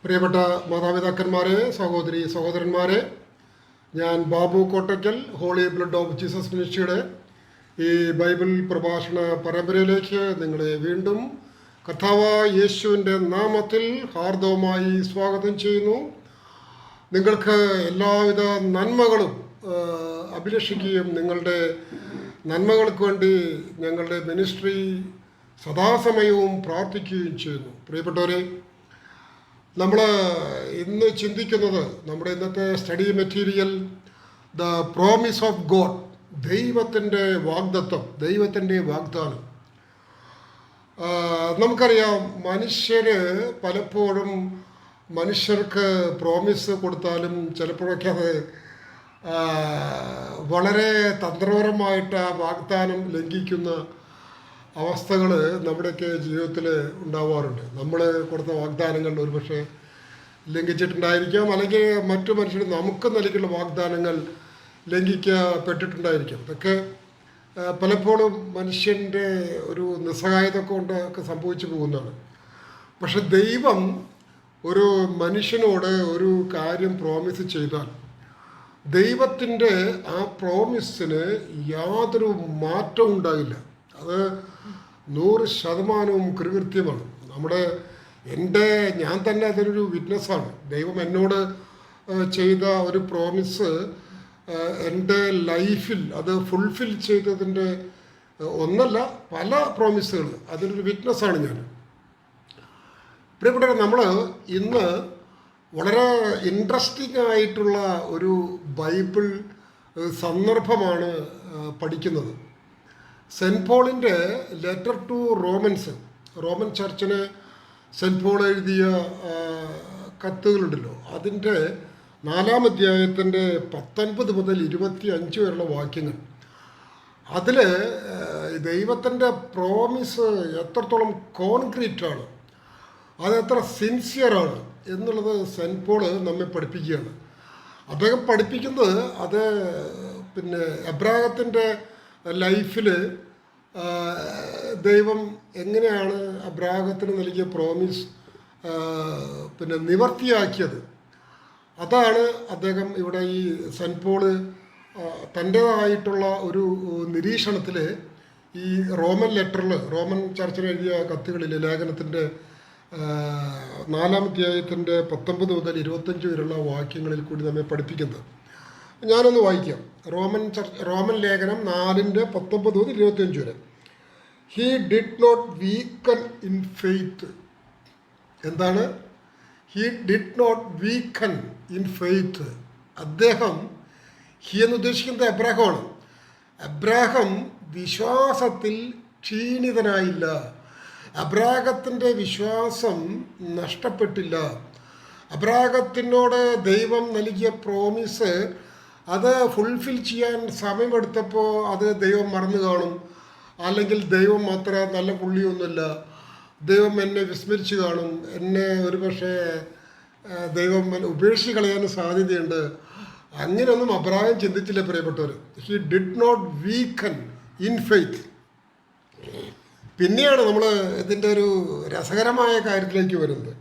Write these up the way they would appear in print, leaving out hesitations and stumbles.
പ്രിയപ്പെട്ട മാതാപിതാക്കന്മാരെ, സഹോദരി സഹോദരന്മാരെ, ഞാൻ Babu Kottakkal, holy blood of Jesus മിനിസ്ട്രിയുടെ ഈ ബൈബിൾ പ്രഭാഷണ പരമ്പരയിലേക്ക് നിങ്ങളെ വീണ്ടും കർത്താവായ യേശുവിൻ്റെ നാമത്തിൽ ഹാർദവമായി സ്വാഗതം ചെയ്യുന്നു. നിങ്ങൾക്ക് എല്ലാവിധ നന്മകളും അഭിലഷിക്കുകയും നിങ്ങളുടെ നന്മകൾക്ക് വേണ്ടി ഞങ്ങളുടെ മിനിസ്ട്രി സദാസമയവും പ്രാർത്ഥിക്കുകയും ചെയ്യുന്നു. പ്രിയപ്പെട്ടവരെ, നമ്മൾ ഇന്ന് ചിന്തിക്കുന്നത്, നമ്മുടെ ഇന്നത്തെ study material the promise of God, ദൈവത്തിൻ്റെ വാഗ്ദാനം. നമുക്കറിയാം, പലപ്പോഴും മനുഷ്യർക്ക് പ്രോമിസ് കൊടുത്താലും ചിലപ്പോഴൊക്കെ അത് വളരെ തന്ത്രപരമായിട്ട് ആ വാഗ്ദാനം ലംഘിക്കുന്ന അവസ്ഥകൾ നമ്മുടെയൊക്കെ ജീവിതത്തിൽ ഉണ്ടാവാറുണ്ട്. നമ്മൾ കൊടുത്ത വാഗ്ദാനങ്ങൾ ഒരുപക്ഷെ ലംഘിച്ചിട്ടുണ്ടായിരിക്കാം, അല്ലെങ്കിൽ മറ്റു മനുഷ്യർ നമുക്ക് നൽകിയുള്ള വാഗ്ദാനങ്ങൾ ലംഘിക്കപ്പെട്ടിട്ടുണ്ടായിരിക്കാം. ഇതൊക്കെ പലപ്പോഴും മനുഷ്യൻ്റെ ഒരു നിസ്സഹായത കൊണ്ടൊക്കെ സംഭവിച്ചു പോകുന്നതാണ്. പക്ഷെ ദൈവം ഒരു മനുഷ്യനോട് ഒരു കാര്യം പ്രോമിസ് ചെയ്താൽ ദൈവത്തിൻ്റെ ആ പ്രോമിസിന് യാതൊരു മാറ്റവും ഉണ്ടാകില്ല. അത് 100% കൃത്യമാണ്. ഞാൻ തന്നെ അതിനൊരു വിറ്റ്നസ്സാണ്. ദൈവം എന്നോട് ചെയ്ത ഒരു പ്രോമിസ് എൻ്റെ ലൈഫിൽ അത് ഫുൾഫിൽ ചെയ്തതിൻ്റെ ഒന്നല്ല, പല പ്രോമിസുകൾ, അതിനൊരു വിറ്റ്നസ്സാണ് ഞാൻ. പ്രിയപ്പെട്ടവരെ, നമ്മൾ ഇന്ന് വളരെ ഇൻട്രസ്റ്റിംഗ് ആയിട്ടുള്ള ഒരു ബൈബിൾ സന്ദർഭമാണ് പഠിക്കുന്നത്. സെൻറ്റ് പോളിൻ്റെ ലെറ്റർ ടു റോമൻ ചർച്ചിന് സെൻറ്റ് പോൾ എഴുതിയ കത്തുകളുണ്ടല്ലോ, അതിൻ്റെ 4-ാം അധ്യായത്തിൻ്റെ 19 മുതൽ 25 വരെയുള്ള വാക്യങ്ങൾ. അതിൽ ദൈവത്തിൻ്റെ പ്രോമിസ് എത്രത്തോളം കോൺക്രീറ്റാണ്, അതെത്ര സിൻസിയറാണ് എന്നുള്ളത് സെൻറ്റ് പോൾ നമ്മെ പഠിപ്പിക്കുകയാണ്. അദ്ദേഹം പഠിപ്പിക്കുന്നത് അത് എബ്രാഹത്തിൻ്റെ ലൈഫിൽ ദൈവം എങ്ങനെയാണ് അബ്രാഹത്തിന് നൽകിയ പ്രോമിസ് നിവർത്തിയാക്കിയത്. അതാണ് അദ്ദേഹം ഇവിടെ ഈ സെൻറ്റ് പോള് തൻ്റേതായിട്ടുള്ള ഒരു നിരീക്ഷണത്തിൽ ഈ റോമൻ ചർച്ചിന് എഴുതിയ കത്തുകളിൽ ലേഖനത്തിൻ്റെ 4-ാം അധ്യായത്തിൻ്റെ 19 മുതൽ 25 വരെയുള്ള വാക്യങ്ങളിൽ കൂടി നമ്മെ പഠിപ്പിക്കുന്നത്. ഞാനൊന്ന് വായിക്കാം. റോമൻ ലേഖനം 4-ന്റെ 19 മുതൽ 25 വരെ. He did not weaken in faith. എന്താണ് he did not weaken in faith? He എന്ന് ഉദ്ദേശിക്കുന്നത് അബ്രാഹമാണ്. അബ്രാഹം വിശ്വാസത്തിൽ ക്ഷീണിതനായില്ല. അബ്രാഹത്തിൻ്റെ വിശ്വാസം നഷ്ടപ്പെട്ടില്ല. അബ്രാഹത്തിനോട് ദൈവം നൽകിയ പ്രോമിസ് അത് ഫുൾഫിൽ ചെയ്യാൻ സമയമെടുത്തപ്പോൾ അത് ദൈവം മറന്നു കാണും, അല്ലെങ്കിൽ ദൈവം അത്ര നല്ല പുള്ളിയൊന്നുമില്ല, ദൈവം എന്നെ വിസ്മരിച്ച് കാണും, എന്നെ ഒരുപക്ഷെ ദൈവം ഉപേക്ഷിച്ച് കളയാനും സാധ്യതയുണ്ട്. അങ്ങനെയൊന്നും അബ്രാഹം ചിന്തിച്ചില്ല. പ്രിയപ്പെട്ടവർ, he did not weaken in faith. പിന്നെയാണ് നമ്മൾ ഇതിൻ്റെ ഒരു രസകരമായ കാര്യത്തിലേക്ക് വരുന്നത്.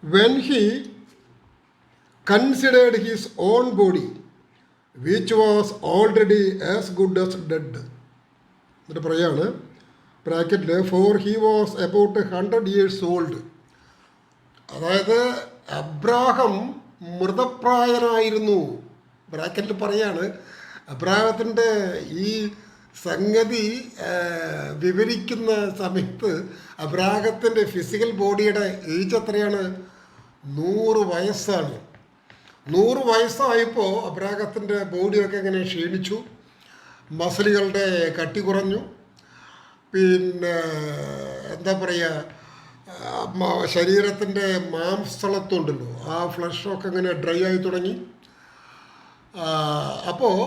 When he considered his own body which was already as good as dead. എന്നിട്ട് പറയാണ് ബ്രാക്കറ്റിൽ, for he was about 100 years old. അതായത് അബ്രാഹം മൃതപ്രായനായിരുന്നു. ബ്രാക്കറ്റിൽ പറയാണ്, അബ്രാഹത്തിൻ്റെ ഈ സംഗതി വിവരിക്കുന്ന സമയത്ത് അബ്രാഹത്തിൻ്റെ ഫിസിക്കൽ ബോഡിയുടെ ഏജ് എത്രയാണ്? 100 വയസ്സാണ്. 100 വയസ്സായപ്പോൾ അബ്രാഹത്തിൻ്റെ ബോഡിയൊക്കെ ഇങ്ങനെ ക്ഷീണിച്ചു, മസിലുകളുടെ കട്ടി കുറഞ്ഞു, എന്താ പറയുക, ശരീരത്തിൻ്റെ മാംസളത്വമുണ്ടല്ലോ, ആ ഫ്ലഷൊക്കെ ഇങ്ങനെ ഡ്രൈ ആയി തുടങ്ങി. അപ്പോൾ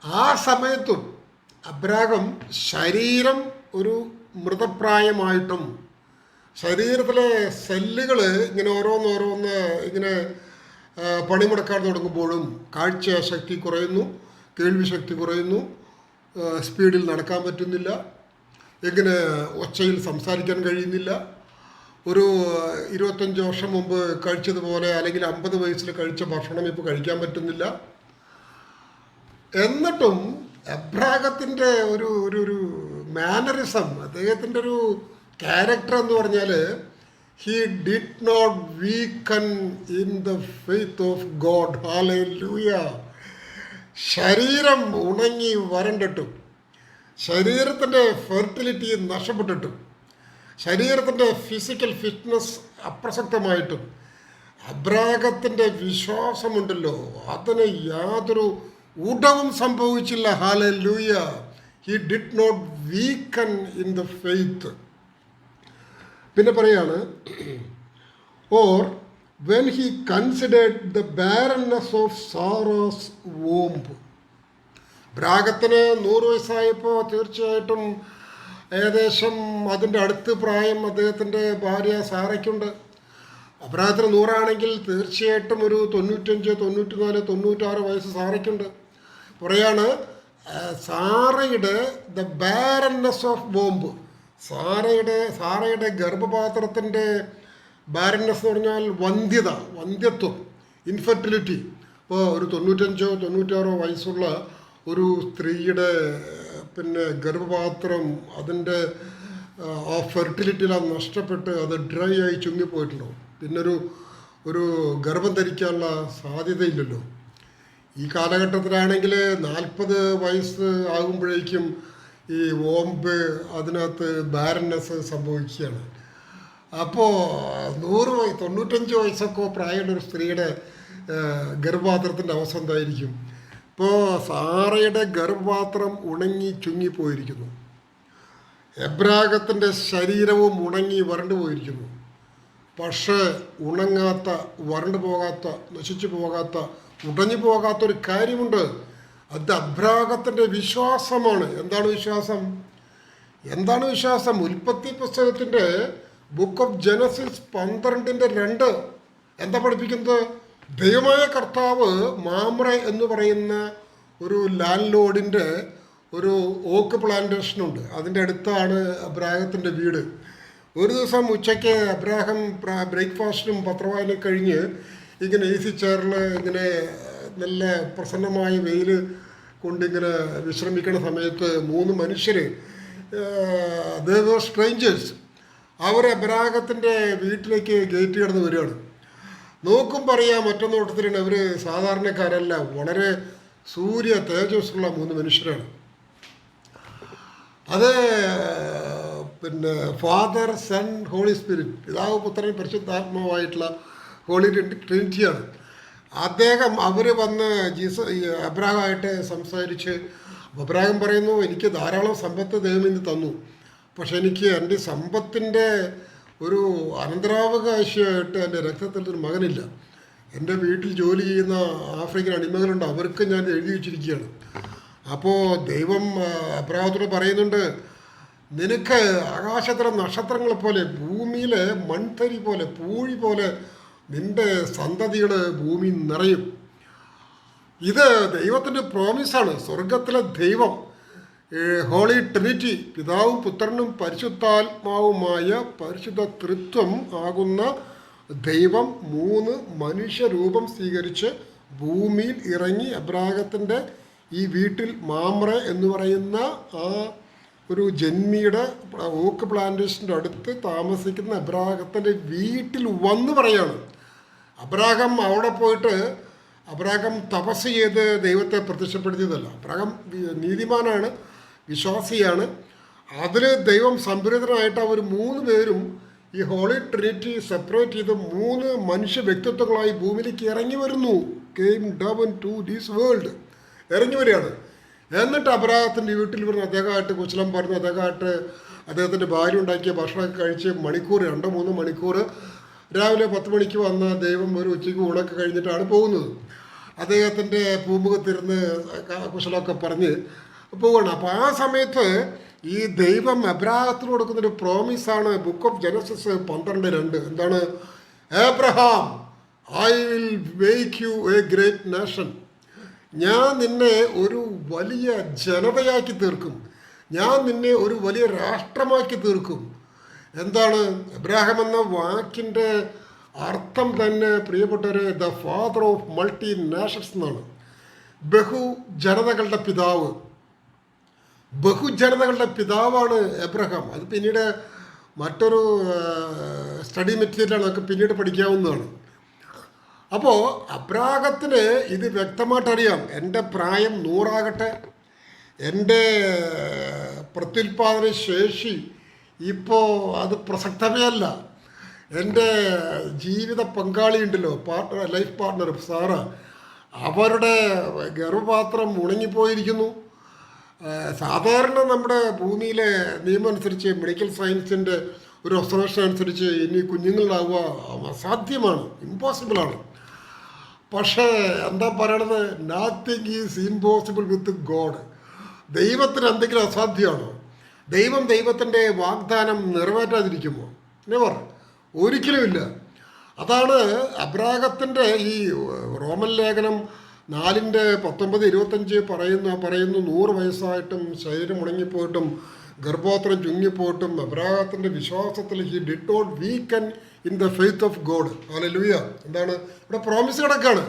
ആ സമയത്തും അബ്രാഹം ശരീരം ഒരു മൃതപ്രായമായിട്ടും ശരീരത്തിലെ സെല്ലുകൾ ഇങ്ങനെ ഓരോന്നോരോന്ന് ഇങ്ങനെ പണിമുടക്കാൻ തുടങ്ങുമ്പോഴും കാഴ്ചശക്തി കുറയുന്നു, കേൾവി ശക്തി കുറയുന്നു, സ്പീഡിൽ നടക്കാൻ പറ്റുന്നില്ല, എങ്ങനെ ഒച്ചയിൽ സംസാരിക്കാൻ കഴിയുന്നില്ല, ഒരു 25 വർഷം മുമ്പ് കഴിച്ചതുപോലെ അല്ലെങ്കിൽ 50 വയസ്സിൽ കഴിച്ച ഭക്ഷണം ഇപ്പോൾ കഴിക്കാൻ പറ്റുന്നില്ല. എന്നിട്ടും എബ്രാഹത്തിൻ്റെ ഒരു ഒരു ഒരു മാനറിസം, അദ്ദേഹത്തിൻ്റെ ഒരു ക്യാരക്ടർ എന്ന് പറഞ്ഞാൽ, he did not weaken in the faith of God. Hallelujah. ശരീരം ഉണങ്ങി വരണ്ടിട്ടും, ശരീരത്തിൻ്റെ ഫെർട്ടിലിറ്റി നഷ്ടപ്പെട്ടിട്ടും, ശരീരത്തിൻ്റെ ഫിസിക്കൽ ഫിറ്റ്നസ് അപ്രസക്തമായിട്ടും അബ്രാഹത്തിൻ്റെ വിശ്വാസമുണ്ടല്ലോ, അതിന് യാതൊരു ഉടവും സംഭവിച്ചില്ല. Hallelujah. He did not weaken in the faith. പിന്നെ പറയാണ്, or when he considered the barrenness of Sarah's womb. അബ്രാഹത്തിന് 100 വയസ്സായപ്പോൾ തീർച്ചയായിട്ടും ഏകദേശം അതിൻ്റെ അടുത്ത് പ്രായം അദ്ദേഹത്തിൻ്റെ ഭാര്യ സാറയ്ക്കുണ്ട്. അബ്രാഹത്തിന് 100 ആണെങ്കിൽ തീർച്ചയായിട്ടും ഒരു 95, 94, 96 വയസ്സ് സാറയ്ക്കുണ്ട്. പറയാണ് സാറയുടെ ദ ബാരൻനെസ് ഓഫ് വോംബ്. സാറയുടെ ഗർഭപാത്രത്തിൻ്റെ ബാരൻനെസ് എന്ന് പറഞ്ഞാൽ വന്ധ്യത്വം, ഇൻഫെർട്ടിലിറ്റി. ഇപ്പോൾ ഒരു 95, 96 വയസ്സുള്ള ഒരു സ്ത്രീയുടെ ഗർഭപാത്രം അതിൻ്റെ ആ ഫെർട്ടിലിറ്റിയിലാണ് നഷ്ടപ്പെട്ട് അത് ഡ്രൈ ആയി ചുങ്ങിപ്പോയിട്ടുണ്ടാവും. പിന്നൊരു ഗർഭം ധരിക്കാനുള്ള സാധ്യതയില്ലല്ലോ. ഈ കാലഘട്ടത്തിലാണെങ്കിൽ 40 വയസ്സ് ആകുമ്പോഴേക്കും ഈ വോംബ് അതിനകത്ത് ബാരൻനെസ് സംഭവിക്കുകയാണ്. അപ്പോൾ 95 വയസ്സൊക്കെ പ്രായമുള്ളൊരു സ്ത്രീയുടെ ഗർഭപാത്രത്തിൻ്റെ അവസ്ഥ എന്തായിരിക്കും? ഇപ്പോൾ സാറയുടെ ഗർഭപാത്രം ഉണങ്ങി ചുങ്ങിപ്പോയിരിക്കുന്നു. എബ്രാഹത്തിൻ്റെ ശരീരവും ഉണങ്ങി വരണ്ടു പോയിരിക്കുന്നു. പക്ഷേ ഉണങ്ങാത്ത, വരണ്ടു പോകാത്ത, നശിച്ചു പോകാത്ത, ഉടഞ്ഞു പോകാത്തൊരു കാര്യമുണ്ട്. അത് അബ്രാഹത്തിൻ്റെ വിശ്വാസമാണ്. എന്താണ് വിശ്വാസം? ഉൽപ്പത്തി പുസ്തകത്തിൻ്റെ ബുക്ക് ഓഫ് ജനസിസ് 12:2 എന്താ പഠിപ്പിക്കുന്നത്? ദൈവമായ കർത്താവ് മാമ്രെ എന്ന് പറയുന്ന ഒരു ലാൻഡ് ലോഡിൻ്റെ ഒരു ഓക്ക് പ്ലാന്റേഷനുണ്ട്. അതിൻ്റെ അടുത്താണ് അബ്രാഹത്തിൻ്റെ വീട്. ഒരു ദിവസം ഉച്ചയ്ക്ക് അബ്രാഹം ബ്രേക്ക്ഫാസ്റ്റിനും പത്രവായന കഴിഞ്ഞ് ഇങ്ങനെ AC ചെയറിൽ ഇങ്ങനെ നല്ല പ്രസന്നമായ വെയിൽ കൊണ്ടിങ്ങനെ വിശ്രമിക്കുന്ന സമയത്ത് 3 മനുഷ്യർ, ദേ വർ സ്ട്രേഞ്ചേഴ്സ്, അവർ അബ്രാഹത്തിൻ്റെ വീട്ടിലേക്ക് ഗേറ്റ് കടന്ന് വരികയാണ്. നോക്കുമ്പോൾ അറിയാം മറ്റൊന്നോട്ടത്തിലാണ് അവർ സാധാരണക്കാരല്ല, വളരെ സൂര്യ തേജസ്സുള്ള 3 മനുഷ്യരാണ്. അത് ഫാദർ, സൺ, ഹോളി സ്പിരിറ്റ്, പിതാവ്, പുത്രൻ, പരിശുദ്ധാത്മാവായിട്ടുള്ള ഹോളി ട്രിനിറ്റിയാണ്. അവർ വന്ന് അബ്രാഹമായിട്ട് സംസാരിച്ച്, അബ്രാഹം പറയുന്നു, എനിക്ക് ധാരാളം സമ്പത്ത് ദൈവം ഇന്ന് തന്നു, പക്ഷെ എനിക്ക് എൻ്റെ സമ്പത്തിൻ്റെ ഒരു അനന്തരാവകാശമായിട്ട് എൻ്റെ രക്തത്തിൽ ഒരു മകനില്ല. എൻ്റെ വീട്ടിൽ ജോലി ചെയ്യുന്ന ആഫ്രിക്കൻ അടിമകളുണ്ട്, അവർക്ക് ഞാൻ എഴുതി വച്ചിരിക്കുകയാണ്. അപ്പോൾ ദൈവം അബ്രാഹത്തോട് പറയുന്നുണ്ട്, നിനക്ക് ആകാശത്തിലെ നക്ഷത്രങ്ങളെ പോലെ, ഭൂമിയിലെ മൺതരി പോലെ, പൂഴി പോലെ നിൻ്റെ സന്തതികൾ ഭൂമി നിറയും. ഇത് ദൈവത്തിൻ്റെ പ്രോമിസാണ്. സ്വർഗത്തിലെ ദൈവം, ഹോളി ട്രിനിറ്റി, പിതാവും പുത്രനും പരിശുദ്ധാത്മാവുമായ പരിശുദ്ധ ത്രിത്വം ആകുന്ന ദൈവം 3 മനുഷ്യരൂപം സ്വീകരിച്ച് ഭൂമിയിൽ ഇറങ്ങി അബ്രാഹത്തിൻ്റെ ഈ വീട്ടിൽ മാമ്രെ എന്ന് പറയുന്ന ആ ഒരു ജന്മിയുടെ ഓക്ക് പ്ലാന്റേഷൻ്റെ അടുത്ത് താമസിക്കുന്ന അബ്രാഹത്തിൻ്റെ വീട്ടിൽ വന്ന് പറയാണ്. അബ്രാഹം അവിടെ പോയിട്ട് അബ്രാഹം തപസ് ചെയ്ത് ദൈവത്തെ പ്രത്യക്ഷപ്പെടുത്തിയതല്ല. അബ്രാഹം നീതിമാനാണ്, വിശ്വാസിയാണ്. അതിൽ ദൈവം സംപ്രീതനായിട്ട് അവർ 3 പേരും ഈ ഹോളി ട്രിനിറ്റി സെപ്പറേറ്റ് ചെയ്ത് 3 മനുഷ്യ വ്യക്തിത്വങ്ങളായി ഭൂമിയിലേക്ക് ഇറങ്ങി വരുന്നു. Came down to this world, ഇറങ്ങി വരികയാണ്. എന്നിട്ട് അബ്രാഹത്തിൻ്റെ വീട്ടിൽ വരുന്ന അദ്ദേഹമായിട്ട് കുശലം പറഞ്ഞു, അദ്ദേഹത്തിൻ്റെ ഭാര്യ ഉണ്ടാക്കിയ ഭക്ഷണമൊക്കെ കഴിച്ച് 2-3 മണിക്കൂർ രാവിലെ 10 മണിക്ക് വന്ന ദൈവം ഒരു ഉച്ചയ്ക്ക് ഊണൊക്കെ കഴിഞ്ഞിട്ടാണ് പോകുന്നത്. അദ്ദേഹത്തിൻ്റെ പൂമുഖത്തിരുന്ന് കുശലമൊക്കെ പറഞ്ഞ് പോവുകയാണ്. അപ്പോൾ ആ സമയത്ത് ഈ ദൈവം അബ്രാഹത്തിന് കൊടുക്കുന്നൊരു പ്രോമിസാണ് ബുക്ക് ഓഫ് ജനസിസ് 12:2. എന്താണ്? Abraham, I will make you A great nation. ഞാൻ നിന്നെ ഒരു വലിയ ജനതയാക്കി തീർക്കും, ഞാൻ നിന്നെ ഒരു വലിയ രാഷ്ട്രമാക്കി തീർക്കും, എന്താണ് എബ്രാഹാം എന്ന വാക്കിൻ്റെ അർത്ഥം തന്നെ പ്രിയപ്പെട്ടവരെ the father of multi nations എന്നാണ്. ബഹുജനതകളുടെ പിതാവ്, ബഹുജനതകളുടെ പിതാവാണ് എബ്രഹാം. അത് പിന്നീട് മറ്റൊരു സ്റ്റഡി മെറ്റീരിയലാണ്, നമുക്ക് പിന്നീട് പഠിക്കാവുന്നതാണ്. അപ്പോൾ അബ്രാഹത്തിന് ഇത് വ്യക്തമായിട്ടറിയാം, എൻ്റെ പ്രായം 100 എൻ്റെ പ്രത്യുൽപാദന ശേഷി ഇപ്പോൾ അത് പ്രസക്തമേ അല്ല, എൻ്റെ ജീവിത പങ്കാളി ഉണ്ടല്ലോ, ലൈഫ് പാർട്ട്ണർ സാറ, അവരുടെ ഗർഭപാത്രം ഉണങ്ങിപ്പോയിരിക്കുന്നു. സാധാരണ നമ്മുടെ ഭൂമിയിലെ നിയമം അനുസരിച്ച്, മെഡിക്കൽ സയൻസിൻ്റെ ഒരു ഒബ്സർവേഷൻ അനുസരിച്ച് ഇനി കുഞ്ഞുങ്ങളുണ്ടാവുക അസാധ്യമാണ്, ഇമ്പോസിബിളാണ്. പക്ഷേ എന്താ പറയണത്, nothing is impossible with God. ദൈവത്തിന് എന്തെങ്കിലും അസാധ്യമാണോ? ദൈവത്തിൻ്റെ വാഗ്ദാനം നിറവേറ്റാതിരിക്കുമോ? നെവർ, ഒരിക്കലുമില്ല. അതാണ് അബ്രാഹത്തിൻ്റെ ഈ റോമൻ ലേഖനം 4:19-25 പറയുന്നു 100 വയസ്സായിട്ടും ശരീരം മുടങ്ങിപ്പോയിട്ടും ഗർഭോത്രം ചുങ്ങിപ്പോയിട്ടും അബ്രാഹത്തിൻ്റെ വിശ്വാസത്തിൽ he did not weaken in the faith of God. Hallelujah. എന്താണ് ഇവിടെ പ്രോമിസ് കിടക്കാണ്.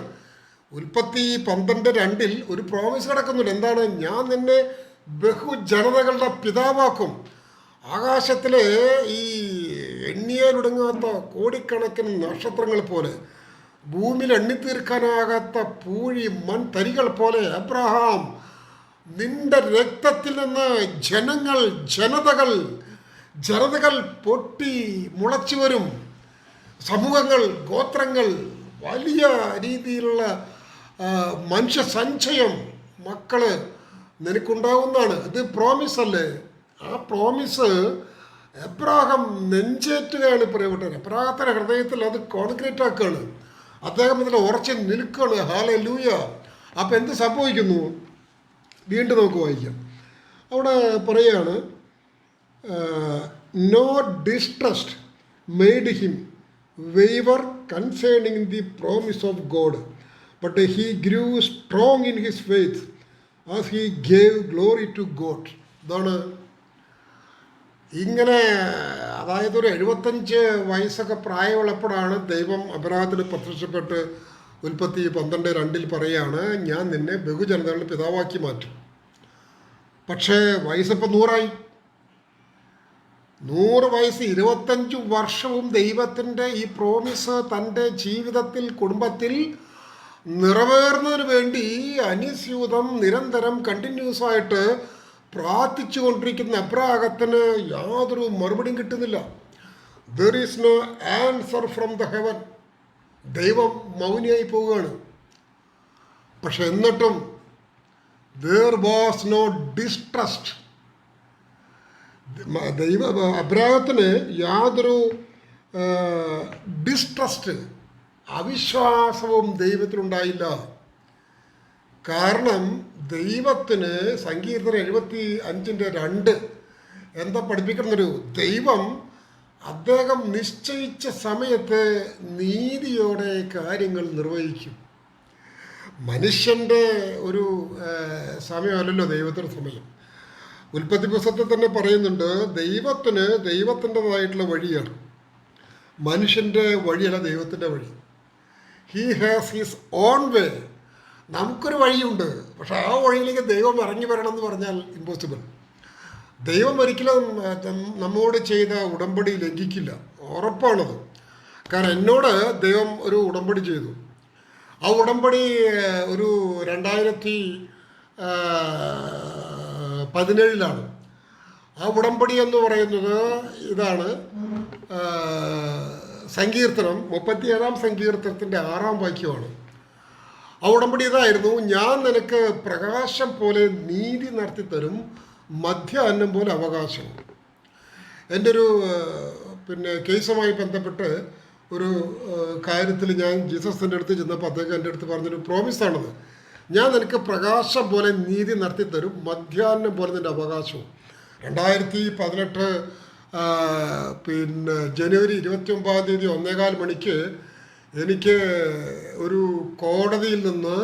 ഉൽപ്പത്തി 12:2 ഒരു പ്രോമിസ് കിടക്കുന്നുണ്ട്. എന്താണ്? ഞാൻ നിന്നെ ബഹുജനതകളുടെ പിതാവാക്കും. ആകാശത്തിലെ ഈ എണ്ണിയാലൊടുങ്ങാത്ത കോടിക്കണക്കിന് നക്ഷത്രങ്ങൾ പോലെ, ഭൂമിയിൽ എണ്ണിത്തീർക്കാനാകാത്ത പൂഴി മൺതരികൾ പോലെ അബ്രഹാം, നിന്റെ രക്തത്തിൽ നിന്ന് ജനതകൾ പൊട്ടി മുളച്ചു വരും. സമൂഹങ്ങൾ, ഗോത്രങ്ങൾ, വലിയ രീതിയിലുള്ള മനുഷ്യ സഞ്ചയം, മക്കള് നിനക്കുണ്ടാവുന്നതാണ്. ഇത് പ്രോമിസ് അല്ലേ? ആ പ്രോമിസ് എബ്രാഹാം നെഞ്ചേറ്റുകയാണ് പ്രിയപ്പെട്ടവർ. എബ്രാഹത്തിന്റെ ഹൃദയത്തിൽ അത് കോൺക്രീറ്റ് ആക്കുകയാണ്. അദ്ദേഹം ഇതിൽ ഉറച്ച് നിൽക്കുകയാണ്. ഹല്ലേലൂയ. അപ്പം എന്ത് സംഭവിക്കുന്നു? വീണ്ടും നമുക്ക് വായിക്കാം. അവിടെ പറയുകയാണ്, no distrust made him waver concerning the promise of God, but he grew strong in his faith as he gave glory to God. ഇതാണ് ഇങ്ങനെ, അതായത് ഒരു 75 വയസ്സൊക്കെ പ്രായമുള്ളപ്പോഴാണ് ദൈവം അബ്രാഹത്തിന് പ്രത്യക്ഷപ്പെട്ട് ഉൽപ്പത്തി 12:2 പറയുകയാണ്, ഞാൻ നിന്നെ ബഹുജനതകളുടെ പിതാവാക്കി മാറ്റും. പക്ഷേ വയസ്സിപ്പോൾ 100 വയസ്സ്, 25 വർഷവും ദൈവത്തിൻ്റെ ഈ പ്രോമിസ് തൻ്റെ ജീവിതത്തിൽ, കുടുംബത്തിൽ നിറവേറുന്നതിന് വേണ്ടി അനുസ്യൂതം നിരന്തരം കണ്ടിന്യൂസായിട്ട് പ്രാർത്ഥിച്ചു കൊണ്ടിരിക്കുന്ന അബ്രാഹത്തിന് യാതൊരു മറുപടിയും കിട്ടുന്നില്ല. There is no answer from the heaven. ദൈവം മൗനിയായി പോവുകയാണ്. പക്ഷെ എന്നിട്ടും ദർ വാസ് നോ ഡിസ്ട്രസ്റ്റ്. അബ്രാഹത്തിന് യാതൊരു ഡിസ്ട്രസ്റ്റ്, അവിശ്വാസവും ദൈവത്തിലുണ്ടായില്ല. കാരണം ദൈവത്തിന് സങ്കീർത്തനം 75:2 എന്താ പഠിപ്പിക്കുന്നൊരു, ദൈവം അദ്ദേഹം നിശ്ചയിച്ച സമയത്ത് നീതിയോടെ കാര്യങ്ങൾ നിർവഹിക്കും. മനുഷ്യൻ്റെ ഒരു സമയമല്ലല്ലോ ദൈവത്തിൻ്റെ സമയം. ഉൽപ്പത്തി പുസ്തകത്തിൽ തന്നെ പറയുന്നുണ്ട്, ദൈവത്തിന് ദൈവത്തിൻ്റെതായിട്ടുള്ള വഴിയാണ്, മനുഷ്യൻ്റെ വഴിയല്ല ദൈവത്തിൻ്റെ വഴി. ഹീ ഹാസ് ഹിസ് ഓൺ വേ. നമുക്കൊരു വഴിയുണ്ട്, പക്ഷെ ആ വഴിയിലേക്ക് ദൈവം ഇറങ്ങി വരണം എന്ന് പറഞ്ഞാൽ ഇമ്പോസിബിൾ. ദൈവം ഒരിക്കലും നമ്മോട് ചെയ്ത ഉടമ്പടി ലംഘിക്കില്ല, ഉറപ്പാണത്. കാരണം എന്നോട് ദൈവം ഒരു ഉടമ്പടി ചെയ്തു. ആ ഉടമ്പടി ഒരു 2017 ആ ഉടമ്പടി എന്ന് പറയുന്നത് ഇതാണ്, സങ്കീർത്തനം 37 സങ്കീർത്തനത്തിൻ്റെ 6 വാക്യമാണ്. ആ ഉടമ്പടി ഇതായിരുന്നു, ഞാൻ നിനക്ക് പ്രകാശം പോലെ നീതി നടത്തിത്തരും, മധ്യാഹ്നം പോലെ അവകാശം. എൻ്റെ ഒരു കേസുമായി ബന്ധപ്പെട്ട് ഒരു കാര്യത്തിൽ ഞാൻ ജീസസിൻ്റെ അടുത്ത് ചെന്നപ്പോൾ അദ്ദേഹം എൻ്റെ അടുത്ത് പറഞ്ഞൊരു പ്രോമിസാണത്. ഞാൻ നിനക്ക് പ്രകാശം പോലെ നീതി നടത്തിത്തരും, മധ്യാഹ്നം പോലെ നിൻ്റെ അവകാശവും. 2018 ജനുവരി 29 1:15 മണിക്ക് എനിക്ക് ഒരു കോടതിയിൽ നിന്ന്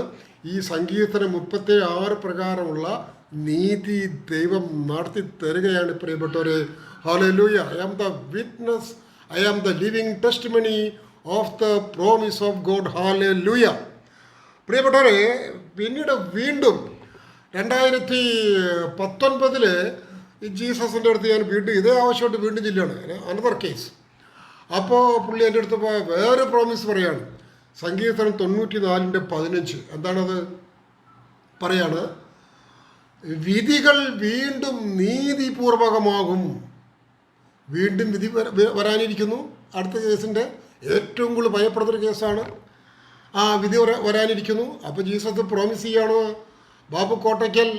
ഈ സങ്കീർത്തനം 36 പ്രകാരമുള്ള നീതി ദൈവം നടത്തി തരികയാണ് പ്രിയപ്പെട്ടവരെ. Hallelujah. I am the witness, I am the living testimony of the promise of God. Hallelujah. പ്രിയപ്പെട്ടവരെ, പിന്നീട് വീണ്ടും 2019 ജീസസിൻ്റെ അടുത്ത് ഞാൻ വീണ്ടും ഇതേ ആവശ്യമായിട്ട് വീണ്ടും ചെല്ലുകയാണ്, അനദർ കേസ്. അപ്പോൾ പുള്ളി എൻ്റെ അടുത്ത് പോയ വേറെ പ്രോമിസ് പറയാണ്, സങ്കീർത്തനം 94:15. എന്താണത്? പറയാണ്, വിധികൾ വീണ്ടും നീതിപൂർവകമാകും. വീണ്ടും വിധി വരാനിരിക്കുന്നു. അടുത്ത കേസിൻ്റെ ഏറ്റവും കൂടുതൽ ഭയപ്പെടുന്നൊരു കേസാണ്. ആ വിധി വരാനിരിക്കുന്നു. അപ്പോൾ ജീസസ് പ്രോമിസ് ചെയ്യാണ്, ബാബു കോട്ടയ്ക്കൽ,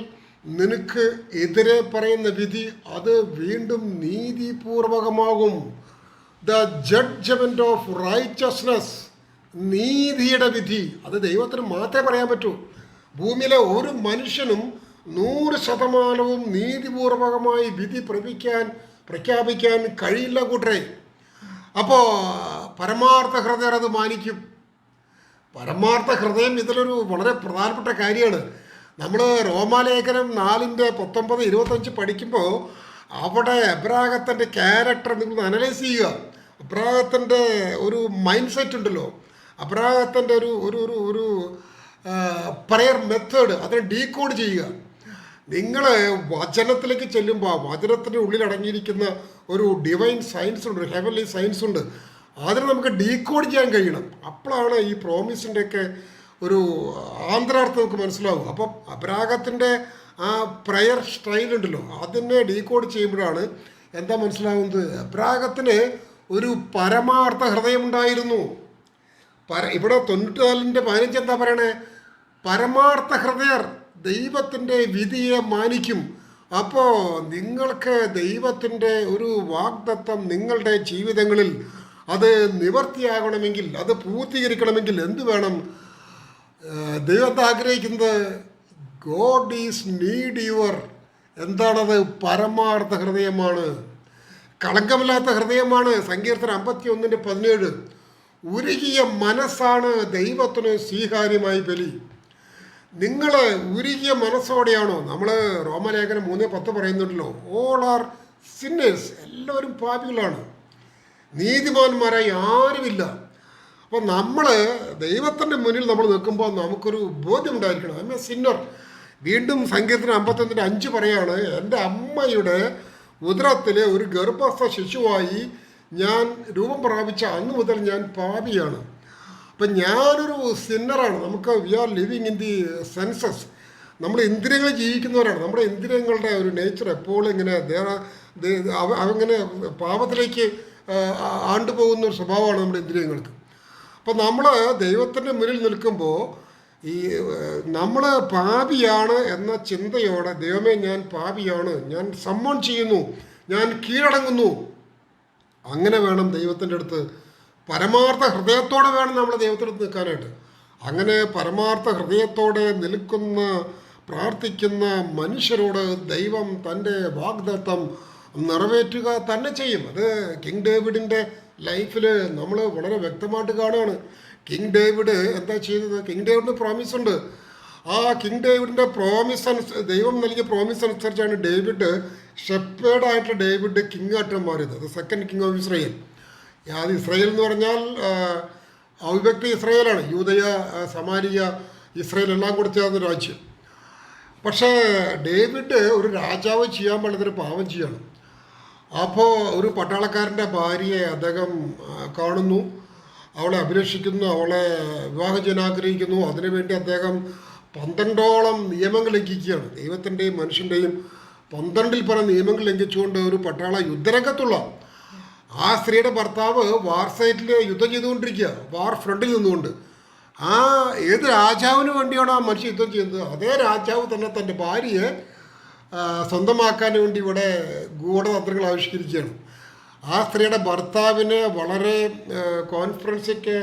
നിനക്ക് എതിരെ പറയുന്ന വിധി അത് വീണ്ടും നീതിപൂർവകമാകും. ദ ജഡ്ജ്മെൻറ്റ് ഓഫ് റൈച്ചസ്നെസ്, നീതിയുടെ വിധി, അത് ദൈവത്തിന് മാത്രമേ പറയാൻ പറ്റൂ. ഭൂമിയിലെ ഒരു മനുഷ്യനും 100% നീതിപൂർവകമായി വിധി പ്രഖ്യാപിക്കാൻ കഴിയില്ല കൂട്ടരെ. അപ്പോൾ പരമാർത്ഥ ഹൃദയർ അത് മാനിക്കും. പരമാർത്ഥ ഹൃദയം ഇതിലൊരു വളരെ പ്രധാനപ്പെട്ട കാര്യമാണ്. നമ്മൾ റോമാലേഖനം 4:19-25 പഠിക്കുമ്പോൾ അവിടെ എബ്രാഹത്തിൻ്റെ ക്യാരക്ടർ നിങ്ങൾ അനലൈസ് ചെയ്യുക. അബ്രാഹത്തിൻ്റെ ഒരു മൈൻഡ് സെറ്റ് ഉണ്ടല്ലോ, അബ്രാഹത്തിൻ്റെ ഒരു പ്രയർ മെത്തേഡ്, അതിനെ ഡീകോഡ് ചെയ്യുക. നിങ്ങൾ വചനത്തിലേക്ക് ചെല്ലുമ്പോൾ വചനത്തിൻ്റെ ഉള്ളിൽ അടങ്ങിയിരിക്കുന്ന ഒരു ഡിവൈൻ സയൻസ് ഉണ്ട്, ഒരു ഹെവൻലി സയൻസ് ഉണ്ട്. അതിനെ നമുക്ക് ഡീകോഡ് ചെയ്യാൻ കഴിയണം. അപ്പോഴാണ് ഈ പ്രോമിസിൻ്റെയൊക്കെ ഒരു ആന്തരാർത്ഥം നമുക്ക് മനസ്സിലാവും. അപ്പം അബ്രാഹത്തിൻ്റെ ആ പ്രയർ സ്റ്റൈലുണ്ടല്ലോ, അതിനെ ഡീകോഡ് ചെയ്യുമ്പോഴാണ് എന്താ മനസ്സിലാവുന്നത്? അബ്രാഹത്തിന് ഒരു പരമാർത്ഥ ഹൃദയമുണ്ടായിരുന്നു. ഇവിടെ 94:15 എന്താ പറയണേ? പരമാർത്ഥ ഹൃദയർ ദൈവത്തിൻ്റെ വിധിയെ മാനിക്കും. അപ്പോൾ നിങ്ങൾക്ക് ദൈവത്തിൻ്റെ ഒരു വാഗ്ദത്തം നിങ്ങളുടെ ജീവിതങ്ങളിൽ അത് നിവർത്തിയാകണമെങ്കിൽ, അത് പൂർത്തീകരിക്കണമെങ്കിൽ എന്ത് വേണം? ദൈവത്തെ ആഗ്രഹിക്കുന്നത് ഗോഡ് ഈസ് നീഡ് യുവർ, എന്താണത്? പരമാർത്ഥ ഹൃദയമാണ്, കളങ്കമില്ലാത്ത ഹൃദയമാണ്. സങ്കീർത്തനം 51:17. ഉരുകിയ മനസ്സാണ് ദൈവത്തിന് സ്വീകാര്യമായി ബലി. നിങ്ങൾ ഉരുകിയ മനസ്സോടെയാണോ? നമ്മൾ റോമലേഖനം 3:10 പറയുന്നുണ്ടല്ലോ, ഓൾ ആർ സിന്നേഴ്സ്, എല്ലാവരും പാപികളാണ്, നീതിമാന്മാരായി ആരുമില്ല. അപ്പോൾ നമ്മൾ ദൈവത്തിൻ്റെ മുന്നിൽ നമ്മൾ നിൽക്കുമ്പോൾ നമുക്കൊരു ബോധ്യമുണ്ടായിരിക്കണം, ഐ എം എ സിന്നർ. വീണ്ടും സങ്കീർത്തനം 51:5 പറയാണ്, എൻ്റെ അമ്മയുടെ ഉദരത്തിലെ ഒരു ഗർഭസ്ഥ ശിശുവായി ഞാൻ രൂപം പ്രാപിച്ച അന്ന് മുതൽ ഞാൻ പാപിയാണ്. അപ്പം ഞാനൊരു സിന്നറാണ്. നമുക്ക് we are living in the senses. നമ്മൾ ഇന്ദ്രിയങ്ങൾ ജീവിക്കുന്നവരാണ്. നമ്മുടെ ഇന്ദ്രിയങ്ങളുടെ ഒരു നേച്ചർ എപ്പോഴും ഇങ്ങനെ അങ്ങനെ പാപത്തിലേക്ക് ആണ്ടുപോകുന്ന ഒരു സ്വഭാവമാണ് നമ്മുടെ ഇന്ദ്രിയങ്ങൾക്ക്. അപ്പോൾ നമ്മൾ ദൈവത്തിൻ്റെ മുന്നിൽ നിൽക്കുമ്പോൾ ഈ നമ്മൾ പാപിയാണ് എന്ന ചിന്തയോടെ, ദൈവമേ ഞാൻ പാപിയാണ്, ഞാൻ സമ്മോൺ ചെയ്യുന്നു, ഞാൻ കീഴടങ്ങുന്നു, അങ്ങനെ വേണം ദൈവത്തിൻ്റെ അടുത്ത്, പരമാർത്ഥ ഹൃദയത്തോടെ വേണം നമ്മൾ ദൈവത്തിൻ്റെ അടുത്ത് നിൽക്കാനായിട്ട്. അങ്ങനെ പരമാർത്ഥ ഹൃദയത്തോടെ നിൽക്കുന്ന പ്രാർത്ഥിക്കുന്ന മനുഷ്യരോട് ദൈവം തൻ്റെ വാഗ്ദത്തം നിറവേറ്റുക തന്നെ ചെയ്യും. അത് കിങ് ഡേവിഡിൻ്റെ ലൈഫിൽ നമ്മൾ വളരെ വ്യക്തമായിട്ട് കാണുകയാണ്. കിങ് ഡേവിഡ് എന്താ ചെയ്തത്? കിങ് ഡേവിഡിന് പ്രോമിസ് ഉണ്ട്. ആ കിങ് ഡേവിഡിൻ്റെ ദൈവം നൽകിയ പ്രോമിസ് അനുസരിച്ചാണ് ഡേവിഡ് ഷെപ്പേർഡായിട്ട് ഡേവിഡ് കിങ് ആയിട്ട് മാറിയത്. അത് സെക്കൻഡ് കിങ് ഓഫ് ഇസ്രയേൽ. അത് ഇസ്രയേൽ എന്ന് പറഞ്ഞാൽ അവിഭക്തി ഇസ്രയേലാണ്. യൂദയ, സമാരിയ, ഇസ്രയേൽ എല്ലാം കൂടെ ചേർന്ന രാജ്യം. പക്ഷേ ഡേവിഡ് ഒരു രാജാവ് ചെയ്യാൻ പാടുന്നൊരു പാവം ചെയ്യാണ്. അപ്പോൾ ഒരു പട്ടാളക്കാരൻ്റെ ഭാര്യയെ അദ്ദേഹം കാണുന്നു, അവളെ അഭിലഷിക്കുന്നു, അവളെ വിവാഹം ചെയ്യാൻ ആഗ്രഹിക്കുന്നു. അതിനുവേണ്ടി അദ്ദേഹം 12ഓളം നിയമങ്ങൾ ലംഘിക്കുകയാണ്. ദൈവത്തിൻ്റെയും മനുഷ്യൻ്റെയും 12-ൽ പല നിയമങ്ങൾ ലംഘിച്ചുകൊണ്ട് ഒരു പട്ടാള യുദ്ധരംഗത്തുള്ള ആ സ്ത്രീയുടെ ഭർത്താവ് വാർ സൈറ്റിൽ യുദ്ധം ചെയ്തുകൊണ്ടിരിക്കുക, വാർ ഫ്രണ്ടിൽ നിന്നുകൊണ്ട്. ഏത് രാജാവിന് വേണ്ടിയാണോ ആ മനുഷ്യ യുദ്ധം ചെയ്യുന്നത്, അതേ രാജാവ് തന്നെ തൻ്റെ ഭാര്യയെ സ്വന്തമാക്കാൻ വേണ്ടി ഇവിടെ ഗൂഢതന്ത്രങ്ങൾ ആവിഷ്കരിക്കുകയാണ്. ആ സ്ത്രീയുടെ ഭർത്താവിനെ വളരെ കോൺഫറൻസൊക്കെ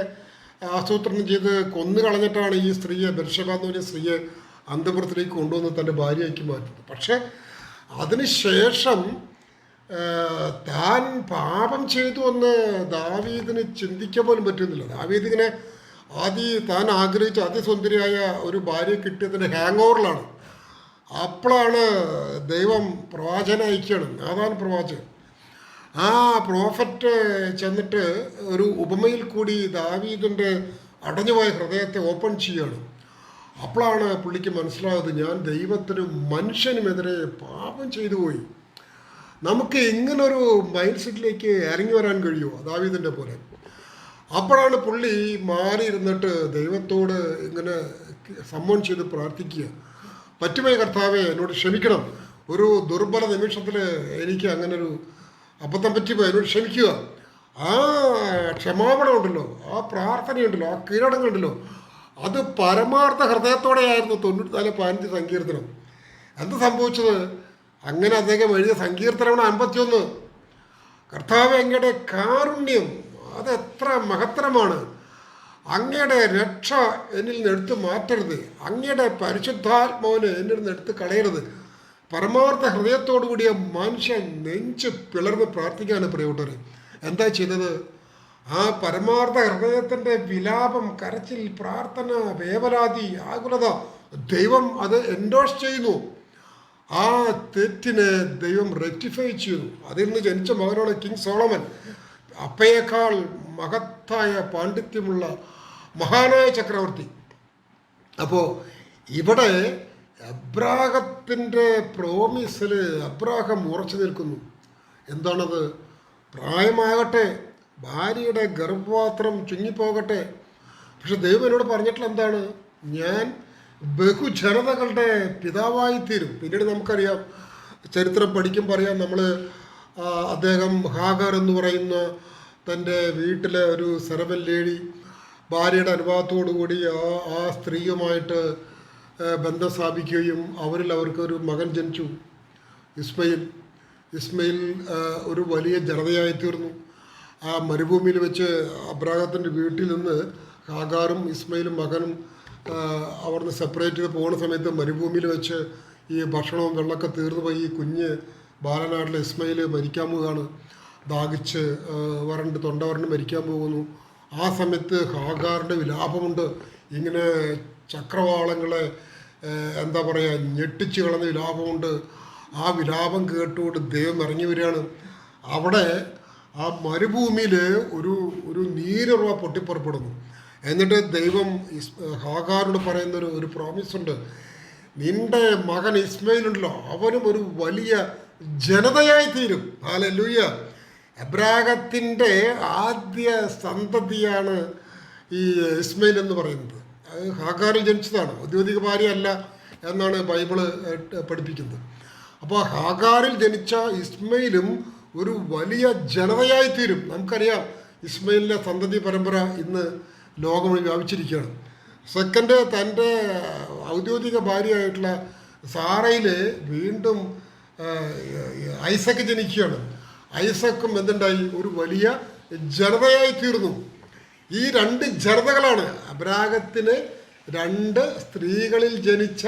ആസൂത്രണം ചെയ്ത് കൊന്നു കളഞ്ഞിട്ടാണ് ഈ സ്ത്രീയെ, ബെർശബ എന്ന് പറഞ്ഞ സ്ത്രീയെ അന്തപുരത്തിലേക്ക് കൊണ്ടുവന്ന് തൻ്റെ ഭാര്യയ്ക്ക് മാറ്റുന്നത്. പക്ഷേ അതിനുശേഷം താൻ പാപം ചെയ്തു എന്ന് ദാവീദിന് ചിന്തിക്കാൻ പോലും പറ്റുന്നില്ല. ദാവീദ് ഇങ്ങനെ താൻ ആഗ്രഹിച്ച അതിസുന്ദരിയായ ഒരു ഭാര്യയെ കിട്ടിയതിൻ്റെ ഹാങ് ഓവറിലാണ്. അപ്പോഴാണ് ദൈവം പ്രവാചകനെ അയക്കുകയാണ്, നാഥാൻ പ്രവാചകൻ. ആ പ്രോഫറ്റ് ചെന്നിട്ട് ഒരു ഉപമയിൽ കൂടി ദാവീദിൻ്റെ അടഞ്ഞുപോയ ഹൃദയത്തെ ഓപ്പൺ ചെയ്യുകയാണ്. അപ്പോഴാണ് പുള്ളിക്ക് മനസ്സിലാകുന്നത്, ഞാൻ ദൈവത്തിനും മനുഷ്യനുമെതിരെ പാപം ചെയ്തു പോയി. നമുക്ക് ഇങ്ങനൊരു മൈൻഡ് സെറ്റിലേക്ക് ഇറങ്ങി വരാൻ കഴിയുമോ ദാവീദിൻ്റെ പോലെ? അപ്പോഴാണ് പുള്ളി മാറിയിരുന്നിട്ട് ദൈവത്തോട് ഇങ്ങനെ സമ്മോൺ ചെയ്ത് പ്രാർത്ഥിക്കുക, പറ്റുമേ കർത്താവേ എന്നോട് ക്ഷമിക്കണം, ഒരു ദുർബല നിമിഷത്തിൽ എനിക്ക് അങ്ങനൊരു അബദ്ധം പറ്റിപ്പോയി, എന്നോട് ക്ഷമിക്കുക. ആ ക്ഷമാപണം ഉണ്ടല്ലോ, ആ പ്രാർത്ഥനയുണ്ടല്ലോ, ആ കീഴടങ്ങളുണ്ടല്ലോ, അത് പരമാർത്ഥ ഹൃദയത്തോടെയായിരുന്നു 94:15 സങ്കീർത്തനം. എന്ത് സംഭവിച്ചത്? അങ്ങനെ അദ്ദേഹം എഴുതിയ സങ്കീർത്തനമാണ് 51. കർത്താവ് അങ്ങയുടെ കാരുണ്യം അതെത്ര മഹത്തരമാണ്, അങ്ങയുടെ രക്ഷ എന്നിൽ നിന്ന് എടുത്ത് മാറ്റരുത്, അങ്ങയുടെ പരിശുദ്ധാത്മാവിനെ എന്നിൽ നിന്ന് എടുത്ത് കളയരുത്. പരമാർത്ഥ ഹൃദയത്തോടു കൂടിയ മനുഷ്യൻ നെഞ്ച് പിളർന്ന് പ്രാർത്ഥിക്കാണ് പ്രിയപ്പെട്ടവർ. എന്താ ചെയ്തത്? ആ പരമാർത്ഥ ഹൃദയത്തിൻ്റെ വിലാപം, കരച്ചിൽ, പ്രാർത്ഥന, വേവലാതി, ആകുലത ദൈവം അത് എൻഡോഴ്സ് ചെയ്യുന്നു. ആ തെറ്റിനെ ദൈവം റെക്ടിഫൈ ചെയ്യുന്നു. അതിൽ നിന്ന് ജനിച്ച മകനാണ് കിങ് സോളമൻ, അപ്പയേക്കാൾ മഹത്തായ പാണ്ഡിത്യമുള്ള മഹാനായ ചക്രവർത്തി. അപ്പോൾ ഇവിടെ അബ്രാഹത്തിൻ്റെ പ്രോമിസിൽ അബ്രാഹം ഉറച്ചു നിൽക്കുന്നു. എന്താണത്? പ്രായമാകട്ടെ, ഭാര്യയുടെ ഗർഭപാത്രം ചുങ്ങിപ്പോകട്ടെ, പക്ഷെ ദൈവം എന്നോട് പറഞ്ഞിട്ടുള്ള എന്താണ്? ഞാൻ ബഹുജനതകളുടെ പിതാവായിത്തീരും. പിന്നീട് നമുക്കറിയാം, ചരിത്രം പഠിക്കുമ്പോൾ അറിയാം, നമ്മൾ അദ്ദേഹം ഹാഗർ എന്ന് പറയുന്ന തൻ്റെ വീട്ടിലെ ഒരു സെറബൽ ലേഡി ഭാര്യയുടെ അനുഭവത്തോടു കൂടി ആ സ്ത്രീയുമായിട്ട് ബന്ധം സ്ഥാപിക്കുകയും അവർക്കൊരു മകൻ ജനിച്ചു, ഇസ്മയിൽ ഒരു വലിയ ജനതയായിത്തീർന്നു. ആ മരുഭൂമിയിൽ വെച്ച് അബ്രാഹത്തിൻ്റെ വീട്ടിൽ നിന്ന് ഹാഗാറും ഇസ്മയിലും മകനും അവിടുന്ന് സെപ്പറേറ്റ് ചെയ്ത് പോകുന്ന സമയത്ത് മരുഭൂമിയിൽ വെച്ച് ഈ ഭക്ഷണവും വെള്ളമൊക്കെ തീർന്നു പോയി ഈ കുഞ്ഞ് ബാലനാട്ടിലെ ഇസ്മയിൽ മരിക്കാൻ പോവുകയാണ്. ദാഹിച്ച് തൊണ്ട വരണ്ട് മരിക്കാൻ പോകുന്നു. ആ സമയത്ത് ഹാഗാറിൻ്റെ വിലാപമുണ്ട്. ഇങ്ങനെ ചക്രവാളങ്ങളെ എന്താ പറയുക, ഞെട്ടിച്ച് കളഞ്ഞ വിലാപമുണ്ട്. ആ വിലാപം കേട്ടുകൊണ്ട് ദൈവം ഇറങ്ങി വരികയാണ്. അവിടെ ആ മരുഭൂമിയിൽ ഒരു നീരുറവ പൊട്ടിപ്പുറപ്പെടുന്നു. എന്നിട്ട് ദൈവം ഹാഗാറിനോട് പറയുന്ന ഒരു പ്രോമിസ് ഉണ്ട്, നിന്റെ മകൻ ഇസ്മയിലുണ്ടല്ലോ, അവനും ഒരു വലിയ ജനതയായി തീരും. ഹല്ലേലൂയ. അബ്രാഹത്തിൻ്റെ ആദ്യ സന്തതിയാണ് ഈ ഇസ്മയിൽ എന്ന് പറയുന്നത്. അത് ഹാഗാറിൽ ജനിച്ചതാണ്, ഔദ്യോഗിക ഭാര്യ അല്ല എന്നാണ് ബൈബിള് പഠിപ്പിക്കുന്നത്. അപ്പോൾ ഹാഗാറിൽ ജനിച്ച ഇസ്മയിലും ഒരു വലിയ ജനതയായി തീരും. നമുക്കറിയാം ഇസ്മയിലിൻ്റെ സന്തതി പരമ്പര ഇന്ന് ലോകം വ്യാപിച്ചിരിക്കുകയാണ്. സെക്കൻഡ്, തൻ്റെ ഔദ്യോഗിക ഭാര്യയായിട്ടുള്ള സാറയിൽ വീണ്ടും ഐസക്ക് ജനിക്കുകയാണ്. ഐസക്കും എന്തുണ്ടായി? ഒരു വലിയ ജനതയായി തീർന്നു. ഈ 2 ജനതകളാണ് അബ്രാഹത്തിന് 2 സ്ത്രീകളിൽ ജനിച്ച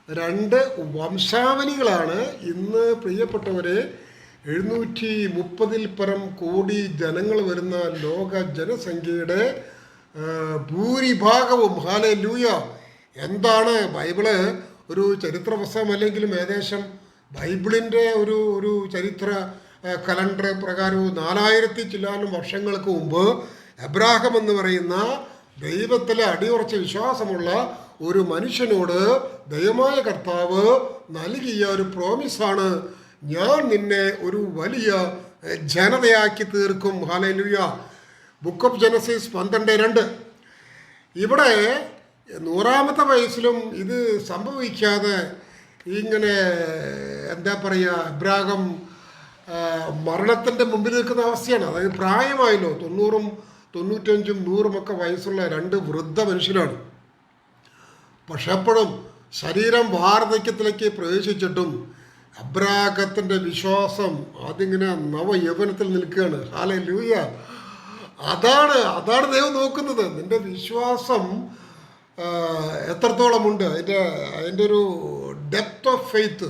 2 വംശാവലികളാണ് ഇന്ന് പ്രിയപ്പെട്ടവരെ 730 പരം കോടി ജനങ്ങൾ വരുന്ന ലോക ജനസംഖ്യയുടെ ഭൂരിഭാഗവും. ഹല്ലേലൂയ. എന്താണ് ബൈബിള്? ഒരു ചരിത്ര പുസ്തകമല്ലെങ്കിലും ഏകദേശം ബൈബിളിൻ്റെ ഒരു ചരിത്ര കലണ്ടർ പ്രകാരവും 4000 ചില്ലാനും വർഷങ്ങൾക്ക് മുമ്പ് അബ്രാഹം എന്ന് പറയുന്ന ദൈവത്തിലെ അടിയുറച്ച വിശ്വാസമുള്ള ഒരു മനുഷ്യനോട് ദൈവമായ കർത്താവ് നൽകിയ ഒരു പ്രോമിസാണ്, ഞാൻ നിന്നെ ഒരു വലിയ ജനതയാക്കി തീർക്കും. ഹല്ലേലൂയ. Book of Genesis 12:2. ഇവിടെ 100ാമത്തെ വയസ്സിലും ഇത് സംഭവിക്കാതെ ഇങ്ങനെ എന്താ പറയുക, അബ്രാഹം മരണത്തിൻ്റെ മുമ്പിൽ നിൽക്കുന്ന അവസ്ഥയാണ്. അതായത് പ്രായമായല്ലോ, 90, 95, 100 വയസ്സുള്ള 2 വൃദ്ധ മനുഷ്യരാണ്. പക്ഷെ അപ്പോഴും ശരീരം വാർദ്ധക്യത്തിലേക്ക് പ്രവേശിച്ചിട്ടും അബ്രാഹത്തിൻ്റെ വിശ്വാസം അതിങ്ങനെ നവയൗവനത്തിൽ നിൽക്കുകയാണ്. ഹല്ലേലൂയ. അതാണ് ദൈവം നോക്കുന്നത്. നിൻ്റെ വിശ്വാസം എത്രത്തോളമുണ്ട്, അതിൻ്റെ ഒരു ഡെപ്ത് ഓഫ് ഫെയ്ത്ത്,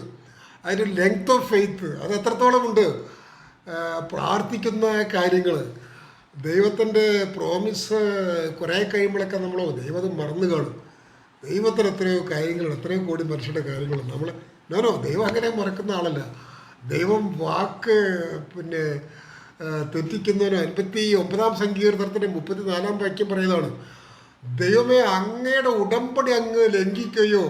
അതിൻ്റെ ലെങ്ത് ഓഫ് ഫെയ്ത്ത് അത് എത്രത്തോളമുണ്ട്. പ്രാർത്ഥിക്കുന്ന കാര്യങ്ങൾ, ദൈവത്തിൻ്റെ പ്രോമിസ് കുറേ കഴിയുമ്പോഴൊക്കെ നമ്മൾ ദൈവം അത് മറന്നു കാണും. ദൈവത്തിന് എത്രയോ കാര്യങ്ങൾ, എത്രയോ കോടി മനുഷ്യരുടെ കാര്യങ്ങൾ നമ്മൾ ഞാനോ ദൈവം അങ്ങനെ മറക്കുന്ന ആളല്ല. ദൈവം വാക്ക് പിന്നെ തെറ്റിക്കുന്നവനോ 59-ാം സങ്കീർത്തനത്തിൻ്റെ 34-ാം വാക്യം പറയുന്നതാണ്, ദൈവമേ അങ്ങയുടെ ഉടമ്പടി അങ്ങ് ലംഘിക്കുകയോ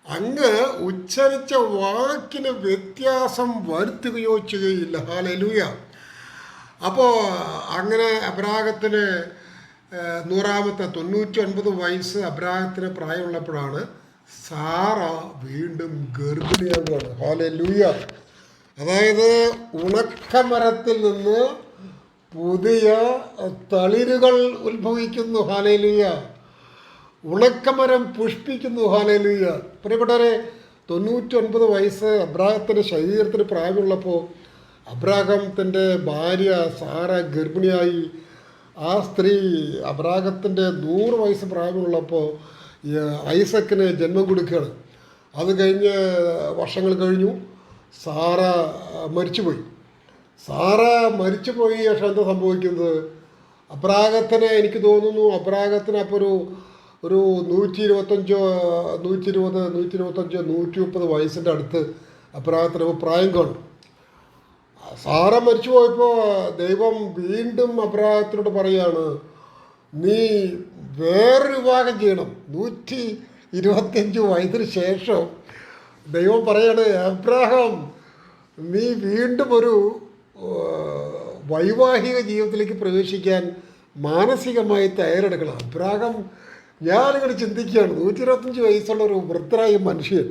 അങ്ങ് ഉച്ചരിച്ച വാക്കിന് വ്യത്യാസം വരുത്തുകയോ ചെയ്യുകയില്ല. ഹല്ലേലൂയ. അപ്പോൾ അങ്ങനെ അബ്രാഹത്തിന് 100-ാമത്തെ 99 വയസ്സ് അബ്രാഹത്തിന് പ്രായമുള്ളപ്പോഴാണ് സാറ വീണ്ടും ഗർഭിണിയാകുകയാണ്. ഹല്ലേലൂയ. അതായത് ഉണക്കമരത്തിൽ നിന്ന് പുതിയ തളിരുകൾ ഉത്ഭവിക്കുന്നു. ഹല്ലേലൂയ. ഉണക്കമരം പുഷ്പിക്കുന്നു. ഹല്ലേലൂയ. പ്രിയപ്പെട്ടവരെ, 99 വയസ്സ് അബ്രാഹത്തിൻ്റെ ശരീരത്തിന് പ്രായമുള്ളപ്പോൾ അബ്രാഹത്തിൻ്റെ ഭാര്യ സാറ ഗർഭിണിയായി. ആ സ്ത്രീ അബ്രാഹത്തിൻ്റെ 100 വയസ്സ് പ്രായമുള്ളപ്പോൾ ഐസക്കിന് ജന്മം കൊടുക്കുകയാണ്. അത് കഴിഞ്ഞ് വർഷങ്ങൾ കഴിഞ്ഞു, സാറ മരിച്ചുപോയി. സാറ മരിച്ചുപോയി. പക്ഷെ എന്താ സംഭവിക്കുന്നത്? അബ്രാഹത്തിന് എനിക്ക് തോന്നുന്നു അപ്പോൾ ഒരു 125 130 വയസ്സിൻ്റെ അടുത്ത് അബ്രാഹത്തിന് പ്രായം കാണും. സാറ മരിച്ചു പോയപ്പോൾ ദൈവം വീണ്ടും അബ്രാഹത്തിനോട് പറയാണ്, നീ വേറൊരു വിവാഹം ചെയ്യണം. 125 വയസ്സിന് ശേഷം ദൈവം പറയാണ്, അബ്രാഹാം നീ വീണ്ടും ഒരു വൈവാഹിക ജീവിതത്തിലേക്ക് പ്രവേശിക്കാൻ മാനസികമായി തയ്യാറെടുക്കണം. അബ്രാഹാം ഞാനിങ്ങനെ ചിന്തിക്കുകയാണ്, 125 വയസ്സുള്ള ഒരു വൃദ്ധരായ മനുഷ്യൻ,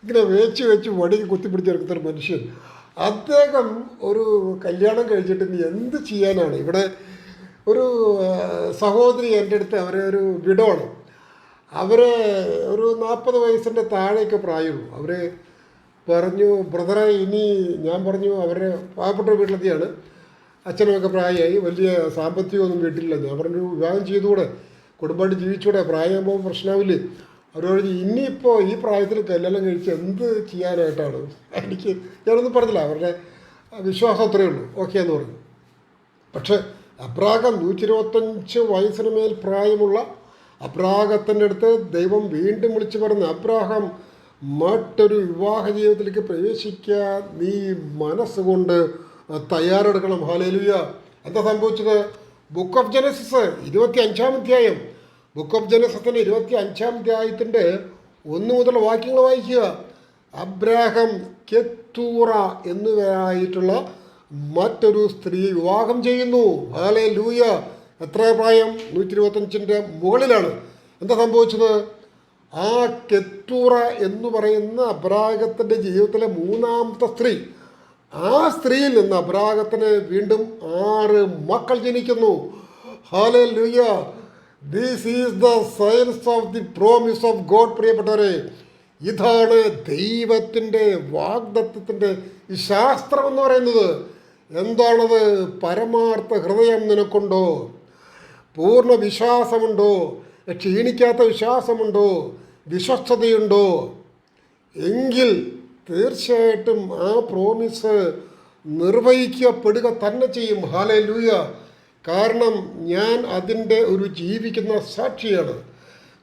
ഇങ്ങനെ വെച്ച് വടിക്ക് കുത്തിപ്പിടിച്ചെടുക്കുന്നൊരു മനുഷ്യൻ, അദ്ദേഹം ഒരു കല്യാണം കഴിച്ചിട്ട് ഇനി എന്ത് ചെയ്യാനാണ്? ഇവിടെ ഒരു സഹോദരി എൻ്റെ അടുത്ത്, അവരെ ഒരു വിഡോണ്, അവർ ഒരു 40 വയസ്സിൻ്റെ താഴെയൊക്കെ പ്രായമുള്ളൂ. അവർ പറഞ്ഞു, ബ്രദറെ ഇനി ഞാൻ പറഞ്ഞു, അവരുടെ പാവപ്പെട്ട വീട്ടിലെത്തിയാണ്, അച്ഛനുമൊക്കെ പ്രായമായി, വലിയ സാമ്പത്തികമൊന്നും വീട്ടിലില്ല. ഞാൻ പറഞ്ഞു വിവാഹം ചെയ്തുകൂടെ, കുടുംബമായിട്ട് ജീവിച്ചൂടെ, പ്രായമാകുമ്പോൾ പ്രശ്നമാവില്ലേ? അവരോട് ഇനിയിപ്പോൾ ഈ പ്രായത്തിൽ കല്യാണം കഴിച്ച് എന്ത് ചെയ്യാനായിട്ടാണ്? ഞാനൊന്നും പറഞ്ഞില്ല, അവരുടെ വിശ്വാസം അത്രയേ ഉള്ളൂ, ഓക്കെ എന്ന് പറഞ്ഞു. പക്ഷെ അബ്രാഹം 125 വയസ്സിന് മേൽ പ്രായമുള്ള അബ്രാഹത്തിൻ്റെ അടുത്ത് ദൈവം വീണ്ടും വിളിച്ചു പറഞ്ഞു, അബ്രാഹാം മറ്റൊരു വിവാഹ ജീവിതത്തിലേക്ക് പ്രവേശിക്കാൻ നീ മനസ്സുകൊണ്ട് തയ്യാറെടുക്കണം. ഹല്ലേലൂയ. എന്താ സംഭവിച്ചത്? ബുക്ക് ഓഫ് ജെനസിസ് 25-ാം അധ്യായം, ബുക്ക് ഓഫ് ജെനസിസിൻ്റെ 25-ാം അധ്യായത്തിൻ്റെ 1 മുതൽ വാക്യങ്ങൾ വായിക്കുക. അബ്രാഹാം കെത്തൂറ എന്നിവരായിട്ടുള്ള മറ്റൊരു സ്ത്രീ വിവാഹം ചെയ്യുന്നു. ഹല്ലേലൂയ. എത്ര പ്രായം? 125-ൻ്റെ മുകളിലാണ്. എന്താ സംഭവിച്ചത്? ആ കെത്തൂറ എന്ന് പറയുന്ന അബ്രാഹത്തിൻ്റെ ജീവിതത്തിലെ 3-ാമത്തെ സ്ത്രീ, ആ സ്ത്രീയിൽ നിന്ന് അബ്രാഹത്തിന് വീണ്ടും 6 മക്കൾ ജനിക്കുന്നു. Hallelujah. This is the science of the promise of God. പ്രിയപ്പെട്ടവരെ, ഇതാണ് ദൈവത്തിൻ്റെ വാഗ്ദത്തത്തിൻ്റെ ഈ ശാസ്ത്രം എന്ന് പറയുന്നത്. എന്താണത്? പരമാർത്ഥ ഹൃദയം നിനക്കുണ്ടോ? പൂർണ്ണ വിശ്വാസമുണ്ടോ? ക്ഷീണിക്കാത്ത വിശ്വാസമുണ്ടോ? വിശ്വസ്തതയുണ്ടോ? എങ്കിൽ തീർച്ചയായിട്ടും ആ പ്രോമിസ് നിർവഹിക്കപ്പെടുക തന്നെ ചെയ്യും. ഹല്ലേലൂയ. കാരണം ഞാൻ അതിൻ്റെ ഒരു ജീവിക്കുന്ന സാക്ഷിയാണ്.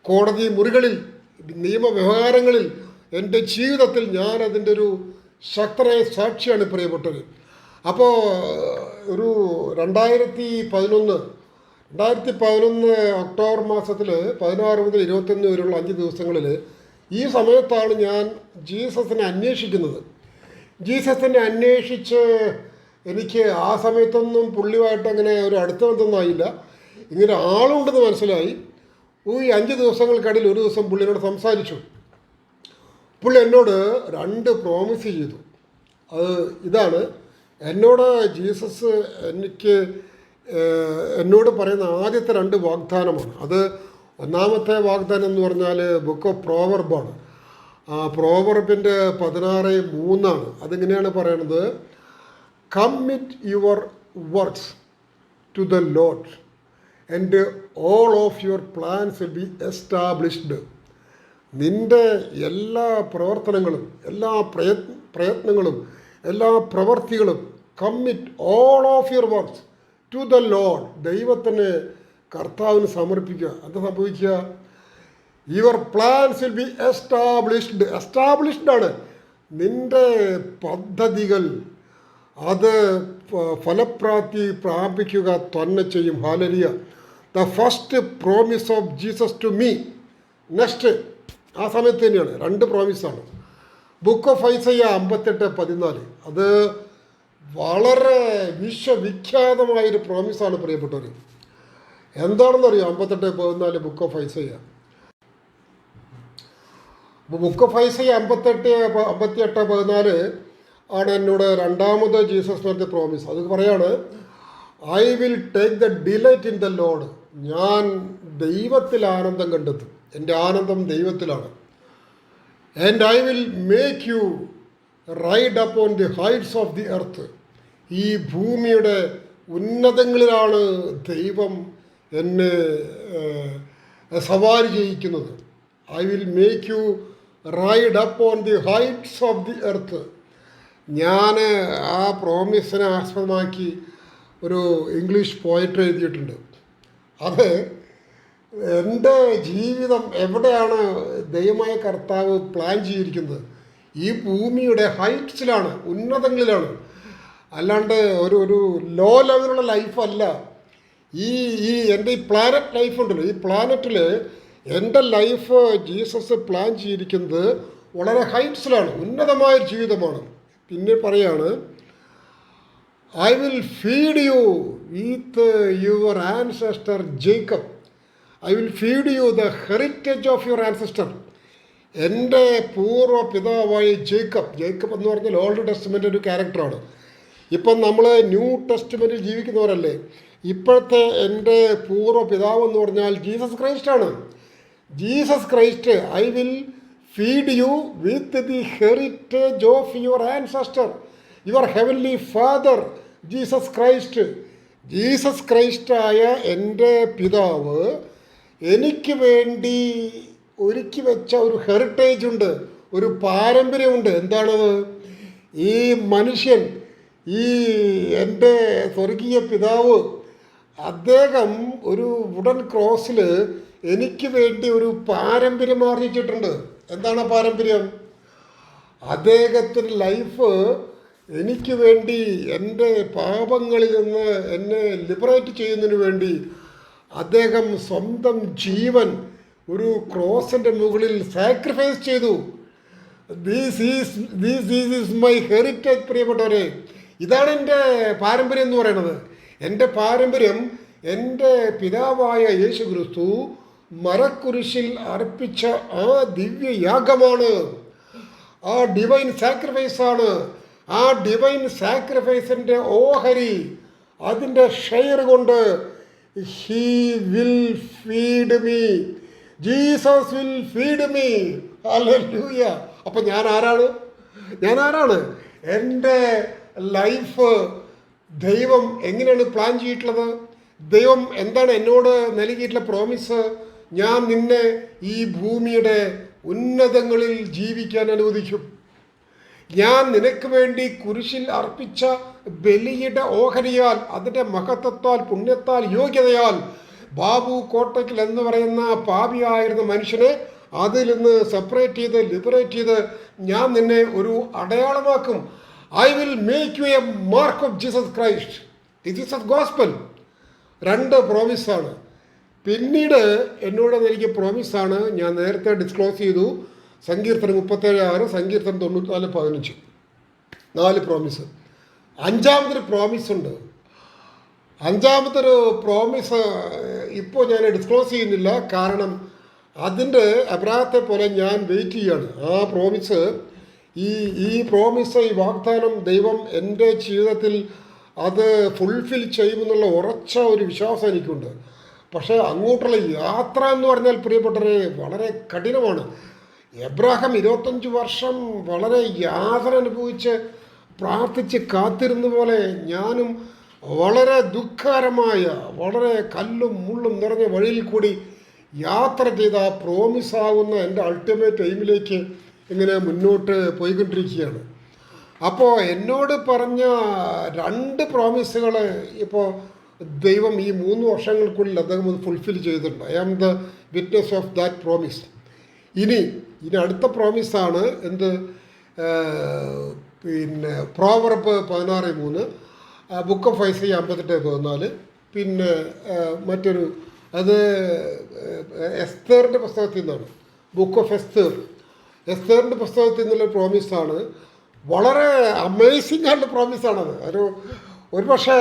കോടതി മുറികളിൽ, നിയമവ്യവഹാരങ്ങളിൽ, എൻ്റെ ജീവിതത്തിൽ ഞാൻ അതിൻ്റെ ഒരു ശക്തനായ സാക്ഷിയാണ് പ്രിയപ്പെട്ടത്. അപ്പോൾ ഒരു 2011 ഒക്ടോബർ മാസത്തിൽ 16 മുതൽ 21 വരെയുള്ള 5 ദിവസങ്ങളിൽ ഈ സമയത്താണ് ഞാൻ ജീസസിനെ അന്വേഷിക്കുന്നത്. ജീസസിനെ അന്വേഷിച്ച് എനിക്ക് ആ സമയത്തൊന്നും പുള്ളിയുമായിട്ട് അങ്ങനെ ഒരു അടുത്ത ബന്ധമൊന്നും ആയില്ല. ഇങ്ങനെ ആളുണ്ടെന്ന് മനസ്സിലായി. ഈ 5 ദിവസങ്ങൾക്കിടയിൽ ഒരു ദിവസം പുള്ളിയോട് സംസാരിച്ചു. പുള്ളി എന്നോട് 2 പ്രോമിസ് ചെയ്തു. അത് ഇതാണ്, എന്നോട് ജീസസ് എന്നോട് പറയുന്ന ആദ്യത്തെ 2 വാഗ്ദാനമാണ്. അത് ഒന്നാമത്തെ വാഗ്ദാനം എന്ന് പറഞ്ഞാൽ ബുക്ക് ഓഫ് പ്രോവർബാണ്. പ്രോവർബിൻ്റെ 16:3 അതിങ്ങനെയാണ് പറയണത്, commit your works to the Lord and all of your plans will be established. നിൻ്റെ എല്ലാ പ്രവർത്തനങ്ങളും, എല്ലാ പ്രയത്നങ്ങളും, എല്ലാ പ്രവർത്തികളും, commit all of your works, to the Lord, ദൈവത്തിന് കർത്താവിന് സമർപ്പിക്കുക. എന്താ സംഭവിക്കുക? Your plans will be established ആണ്. നിൻ്റെ പദ്ധതികൾ അത് ഫലപ്രാപ്തി പ്രാപിക്കുക തന്നെ ചെയ്യും. Hallelujah. The first promise of Jesus to me. Next ആ സമയത്ത് തന്നെയാണ് 2 പ്രോമിസാണ്. Book of ഐസയ്യ 58:14. അത് വളരെ വിശ്വവിഖ്യാതമായൊരു പ്രോമിസാണ് പ്രിയപ്പെട്ടവർ. എന്താണെന്നറിയോ? 58:14 ബുക്ക് ഓഫ് ഐസയ്യ. അപ്പോൾ ബുക്ക് ഓഫ് ഐസയ്യ 58:14 ആണ് എന്നോട് രണ്ടാമത് ജീസസ് നടത്തിയ പ്രോമിസ്. അത് പറയാണ്, I will take the delight in the lord. ഞാൻ ദൈവത്തിൽ ആനന്ദം കണ്ടെത്തും. എൻ്റെ ആനന്ദം ദൈവത്തിലാണ്. And I will make you ride upon the heights of the earth. ഈ ഭൂമിയുടെ ഉന്നതങ്ങളിലാണ് ദൈവം എന്നെ സവാരി ചെയ്യിക്കുന്നത്. I will make you ride upon the heights of the earth. ഞാൻ ആ പ്രോമിസിനെ ആസ്പദമാക്കി ഒരു ഇംഗ്ലീഷ് പോയട്രി എഴുതിയിട്ടുണ്ട്. അത് എൻ്റെ ജീവിതം എവിടെയാണ് ദൈവമായ കർത്താവ് പ്ലാൻ ചെയ്തിരിക്കുന്നത്? ഈ ഭൂമിയുടെ ഹൈറ്റ്സിലാണ്, ഉന്നതങ്ങളിലാണ്. അല്ലാണ്ട് ഒരു ലോ ലെവലുള്ള ലൈഫല്ല. ഈ എൻ്റെ ഈ പ്ലാനറ്റ് ലൈഫ് ഉണ്ടല്ലോ, ഈ പ്ലാനറ്റിൽ എൻ്റെ ലൈഫ് ജീസസ് പ്ലാൻ ചെയ്തിരിക്കുന്നത് വളരെ ഹൈറ്റ്സിലാണ്, ഉന്നതമായ ജീവിതമാണ്. പിന്നെ പറയാണ്, I will feed you with your ancestor Jacob. I will feed you the heritage of your ancestor. എൻ്റെ പൂർവ്വ പിതാവായ ജേക്കബ് എന്ന് പറഞ്ഞാൽ ഓൾഡ് ടെസ്റ്റ്മെൻ്റ് ഒരു ക്യാരക്ടറാണ്. ഇപ്പം നമ്മൾ ന്യൂ ടെസ്റ്റ്മെൻറ്റിൽ ജീവിക്കുന്നവരല്ലേ. ഇപ്പോഴത്തെ എൻ്റെ പൂർവ്വ പിതാവ് എന്ന് പറഞ്ഞാൽ ജീസസ് ക്രൈസ്റ്റാണ്. Jesus Christ, I will feed you with the heritage of your ancestor, your heavenly father Jesus Christ. Jesus ക്രൈസ്റ്റായ എൻ്റെ പിതാവ് എനിക്ക് വേണ്ടി ഒരുക്കി വെച്ച ഒരു ഹെറിറ്റേജ് ഉണ്ട്, ഒരു പാരമ്പര്യമുണ്ട്. എന്താണത്? ഈ മനുഷ്യൻ, ഈ എൻ്റെ സ്വർഗീയ പിതാവ്, അദ്ദേഹം ഒരു വുഡൻ ക്രോസിൽ എനിക്ക് വേണ്ടി ഒരു പാരമ്പര്യം ആർജിച്ചിട്ടുണ്ട്. എന്താണ് ആ പാരമ്പര്യം? അദ്ദേഹത്തിൻ്റെ ലൈഫ് എനിക്ക് വേണ്ടി എൻ്റെ പാപങ്ങളിൽ നിന്ന് എന്നെ ലിബറേറ്റ് ചെയ്യുന്നതിന് വേണ്ടി അദ്ദേഹം സ്വന്തം ജീവൻ ഒരു ക്രോസിൻ്റെ മുകളിൽ സാക്രിഫൈസ് ചെയ്തു. This is my heritage. പ്രിയപ്പെട്ടവരെ, ഇതാണ് എൻ്റെ പാരമ്പര്യം എന്ന് പറയുന്നത്. എൻ്റെ പാരമ്പര്യം എൻ്റെ പിതാവായ യേശു ക്രിസ്തു മരക്കുരിശിൽ അർപ്പിച്ച ആ ദിവ്യയാഗമാണ്, ആ ഡിവൈൻ സാക്രിഫൈസാണ്. ആ ഡിവൈൻ സാക്രിഫൈസിൻ്റെ ഓഹരി, അതിൻ്റെ ഷെയർ കൊണ്ട് he will feed me, Jesus will feed me. Hallelujah. അപ്പം ഞാൻ ആരാണ്? എൻ്റെ ലൈഫ് ദൈവം എങ്ങനെയാണ് പ്ലാൻ ചെയ്തിട്ടുള്ളത്? ദൈവം എന്താണ് എന്നോട് നൽകിയിട്ടുള്ള പ്രോമിസ്? ഞാൻ നിന്നെ ഈ ഭൂമിയുടെ ഉന്നതങ്ങളിൽ ജീവിക്കാൻ അനുവദിക്കും. ഞാൻ നിനക്ക് വേണ്ടി കുരിശിൽ അർപ്പിച്ച ബലിയുടെ ഓഹരിയാൽ, അതിൻ്റെ മഹത്വത്താൽ, പുണ്യത്താൽ, യോഗ്യതയാൽ ബാബു കോട്ടയ്ക്കൽ എന്ന് പറയുന്ന പാപിയായിരുന്ന മനുഷ്യനെ അതിൽ നിന്ന് സെപ്പറേറ്റ് ചെയ്ത് ലിബറേറ്റ് ചെയ്ത് ഞാൻ നിന്നെ ഒരു അടയാളമാക്കും. I will make you a mark of Jesus Christ. This is a gospel. 2 പ്രോമിസാണ്. പിന്നീട് എന്നോട് നൽകിയ പ്രോമിസാണ് ഞാൻ നേരത്തെ ഡിസ്ക്ലോസ് ചെയ്തു. സങ്കീർത്തനം 37:6, സങ്കീർത്തനം 94:15, 4 പ്രോമിസ്. 5ാമതൊരു പ്രോമിസ് ഉണ്ട്. 5ാമതൊരു പ്രോമിസ് ഇപ്പോൾ ഞാൻ ഡിസ്ക്ലോസ് ചെയ്യുന്നില്ല. കാരണം അതിൻ്റെ അബ്രാഹത്തെ പോലെ ഞാൻ വെയിറ്റ് ചെയ്യാണ്. ആ പ്രോമിസ്, ഈ പ്രോമിസ്, ഈ വാഗ്ദാനം ദൈവം എൻ്റെ ജീവിതത്തിൽ അത് ഫുൾഫിൽ ചെയ്യുമെന്നുള്ള ഉറച്ച ഒരു വിശ്വാസം എനിക്കുണ്ട്. പക്ഷേ അങ്ങോട്ടുള്ള യാത്ര എന്ന് പറഞ്ഞാൽ പ്രിയപ്പെട്ടവരെ വളരെ കഠിനമാണ്. എബ്രാഹാം 25 വർഷം വളരെ യാതന അനുഭവിച്ച് പ്രാർത്ഥിച്ച് കാത്തിരുന്ന പോലെ ഞാനും വളരെ ദുഃഖകരമായ, വളരെ കല്ലും മുള്ളും നിറഞ്ഞ വഴിയിൽ കൂടി യാത്ര ചെയ്ത ആ പ്രോമിസാകുന്ന എൻ്റെ അൾട്ടിമേറ്റ് എയിമിലേക്ക് ഇങ്ങനെ മുന്നോട്ട് പോയിക്കൊണ്ടിരിക്കുകയാണ്. അപ്പോൾ എന്നോട് പറഞ്ഞ 2 പ്രോമിസുകൾ ഇപ്പോൾ ദൈവം ഈ 3 വർഷങ്ങൾക്കുള്ളിൽ അദ്ദേഹം അത് ഫുൾഫിൽ ചെയ്തിട്ടുണ്ട്. I am the witness of that promise. ഇനി അടുത്ത പ്രോമിസാണ് എന്ത്? പിന്നെ പ്രോവർബ് 16:3, ബുക്ക് ഓഫ് ഐസയ്യ 58:14, പിന്നെ മറ്റൊരു അത് എസ്തേറിൻ്റെ പുസ്തകത്തിൽ നിന്നാണ്, ബുക്ക് ഓഫ് എസ്തേറിൻ്റെ പുസ്തകത്തിൽ നിന്നുള്ള പ്രോമിസാണ്. വളരെ അമേസിംഗ് ആയിട്ടുള്ള പ്രോമിസാണത്. ഒരു പക്ഷേ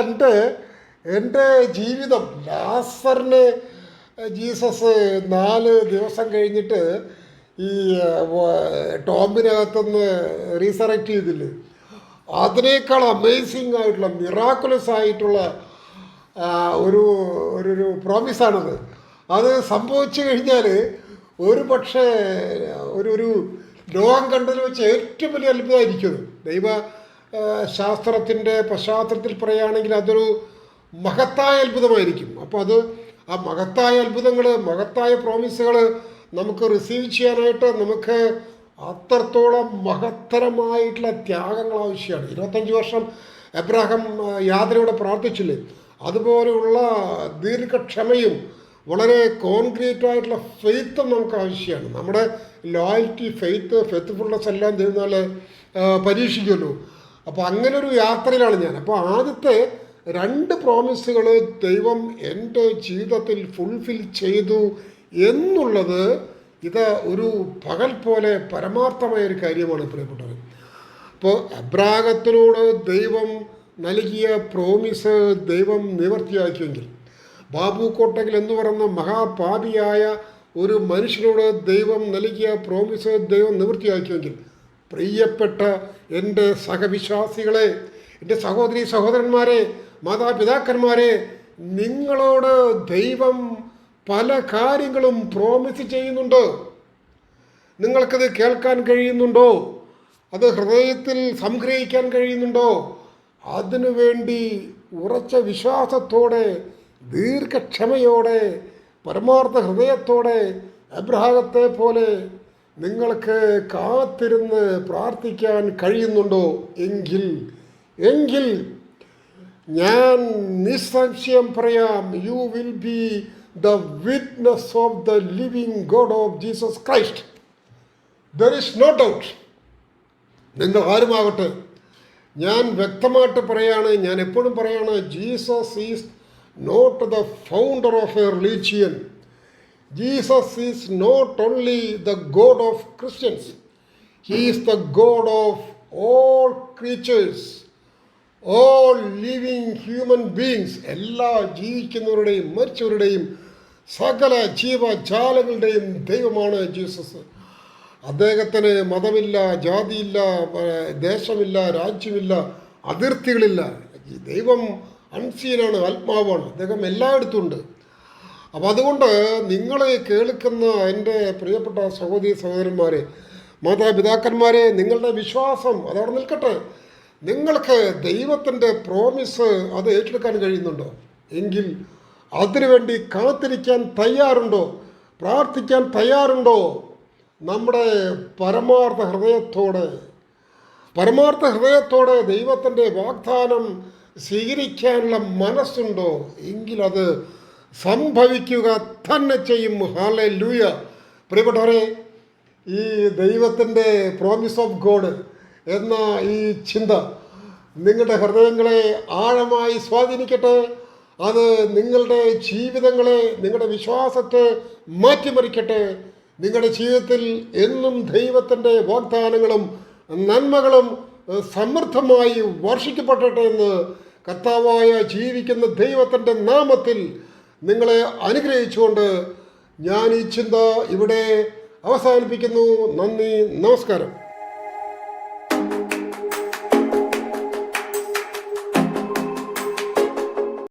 എൻ്റെ ജീവിതം ലാസറിന് ജീസസ് 4 ദിവസം കഴിഞ്ഞിട്ട് ഈ ടോമ്പിനകത്തുനിന്ന് റീസറക്റ്റ് ചെയ്തില്ലേ, അതിനേക്കാൾ അമേസിംഗ് ആയിട്ടുള്ള മിറാക്കുലസ് ആയിട്ടുള്ള ഒരു പ്രോമിസാണത്. അത് സംഭവിച്ചു കഴിഞ്ഞാൽ ഒരു പക്ഷേ ഒരു ലോകം കണ്ടതിൽ വെച്ച് ഏറ്റവും വലിയ അത്ഭുതമായിരിക്കും. ദൈവ ശാസ്ത്രത്തിൻ്റെ പശ്ചാത്തലത്തിൽ പറയുകയാണെങ്കിൽ അതൊരു മഹത്തായ അത്ഭുതമായിരിക്കും. അപ്പോൾ ആ മഹത്തായ അത്ഭുതങ്ങൾ, മഹത്തായ പ്രോമിസുകൾ നമുക്ക് റിസീവ് ചെയ്യാനായിട്ട് നമുക്ക് അത്രത്തോളം മഹത്തരമായിട്ടുള്ള ത്യാഗങ്ങൾ ആവശ്യമാണ്. 25 വർഷം എബ്രാഹാം യാത്രയോടെ പ്രാർത്ഥിച്ചില്ലേ, അതുപോലെയുള്ള ദീർഘക്ഷമയും വളരെ കോൺക്രീറ്റ് ആയിട്ടുള്ള ഫെയ്ത്തും നമുക്ക് ആവശ്യമാണ്. നമ്മുടെ ലോയൽറ്റി, ഫെയ്ത്ത്ഫുൾനെസ് എല്ലാം ദൈവം പരീക്ഷിക്കുമല്ലോ. അപ്പോൾ അങ്ങനൊരു യാത്രയിലാണ് ഞാൻ. അപ്പോൾ ആദ്യത്തെ 2 പ്രോമിസുകൾ ദൈവം എൻ്റെ ജീവിതത്തിൽ ഫുൾഫിൽ ചെയ്തു എന്നുള്ളത് ഇത് ഒരു പകൽ പോലെ പരമാർത്ഥമായൊരു കാര്യമാണ് പ്രിയപ്പെട്ടവർ. അപ്പോൾ അബ്രാഹത്തിനോട് ദൈവം നൽകിയ പ്രോമിസ് ദൈവം നിവർത്തിയാക്കിയെങ്കിൽ, ബാബു കോട്ടകൽ എന്ന് പറയുന്ന മഹാപാപിയായ ഒരു മനുഷ്യനോട് ദൈവം നൽകിയ പ്രോമിസ് ദൈവം നിവൃത്തിയാക്കിയെങ്കിൽ, പ്രിയപ്പെട്ട എൻ്റെ സഹവിശ്വാസികളെ, എൻ്റെ സഹോദരി സഹോദരന്മാരെ, മാതാപിതാക്കന്മാരെ, നിങ്ങളോട് ദൈവം പല കാര്യങ്ങളും പ്രോമിസ് ചെയ്യുന്നുണ്ട്. നിങ്ങൾക്കത് കേൾക്കാൻ കഴിയുന്നുണ്ടോ? അത് ഹൃദയത്തിൽ സംഗ്രഹിക്കാൻ കഴിയുന്നുണ്ടോ? അതിനുവേണ്ടി ഉറച്ച വിശ്വാസത്തോടെ, ദീർഘക്ഷമയോടെ, പരമാർത്ഥ ഹൃദയത്തോടെ അബ്രഹാത്തെ പോലെ നിങ്ങൾക്ക് കാത്തിരുന്ന് പ്രാർത്ഥിക്കാൻ കഴിയുന്നുണ്ടോ? എങ്കിൽ ഞാൻ നിസ്സംശയം പറയാം, you will be the witness of the living God of Jesus Christ. There is no doubt. നിങ്ങൾ ആരുമാകട്ടെ, ഞാൻ വ്യക്തമായിട്ട് പറയാണ്, ഞാൻ എപ്പോഴും പറയാണ്, Jesus is not the founder of a religion. Jesus is not only the God of Christians, he is the God of all creatures, all living human beings. എല്ലാ ജീവിക്കുന്നവരുടെയും മരിച്ചവരുടെയും സകല ജീവജാലങ്ങളുടെയും ദൈവമാണ് ജീസസ്. അദ്ദേഹത്തിന് മതമില്ല, ജാതിയില്ല, ദേശമില്ല, രാജ്യമില്ല, അതിർത്തികളില്ല. ദൈവം അൺസീനാണ്, ആത്മാവാണ്. അദ്ദേഹം എല്ലായിടത്തും ഉണ്ട്. അപ്പോൾ അതുകൊണ്ട് നിങ്ങൾ കേൾക്കുന്ന എൻ്റെ പ്രിയപ്പെട്ട സഹോദരി സഹോദരന്മാരെ, മാതാപിതാക്കന്മാരെ, നിങ്ങളുടെ വിശ്വാസം അതവിടെ നിൽക്കട്ടെ. നിങ്ങൾക്ക് ദൈവത്തിൻ്റെ പ്രോമിസ് അത് ഏറ്റെടുക്കാൻ കഴിയുന്നുണ്ടോ? എങ്കിൽ അതിനുവേണ്ടി കാത്തിരിക്കാൻ തയ്യാറുണ്ടോ? പ്രാർത്ഥിക്കാൻ തയ്യാറുണ്ടോ? നമ്മുടെ പരമാർത്ഥ ഹൃദയത്തോടെ ദൈവത്തിൻ്റെ വാഗ്ദാനം സ്വീകരിക്കാനുള്ള മനസ്സുണ്ടോ? എങ്കിൽ അത് സംഭവിക്കുക തന്നെ ചെയ്യും. ഹല്ലേലൂയ. പ്രിയപ്പെട്ടവരെ, ഈ ദൈവത്തിൻ്റെ പ്രോമിസ് ഓഫ് ഗോഡ് എന്ന ഈ ചിന്ത നിങ്ങളുടെ ഹൃദയങ്ങളെ ആഴമായി സ്വാധീനിക്കട്ടെ. അത് നിങ്ങളുടെ ജീവിതങ്ങളെ, നിങ്ങളുടെ വിശ്വാസത്തെ മാറ്റിമറിക്കട്ടെ. നിങ്ങളുടെ ജീവിതത്തിൽ എന്നും ദൈവത്തിൻ്റെ വാഗ്ദാനങ്ങളും നന്മകളും സമൃദ്ധമായി വർഷിക്കപ്പെടട്ടെ എന്ന് കർത്താവായ ജീവിക്കുന്ന ദൈവത്തിൻ്റെ നാമത്തിൽ നിങ്ങളെ അനുഗ്രഹിച്ചുകൊണ്ട് ഞാൻ ഈ ചിന്ത ഇവിടെ അവസാനിപ്പിക്കുന്നു. നന്ദി, നമസ്കാരം.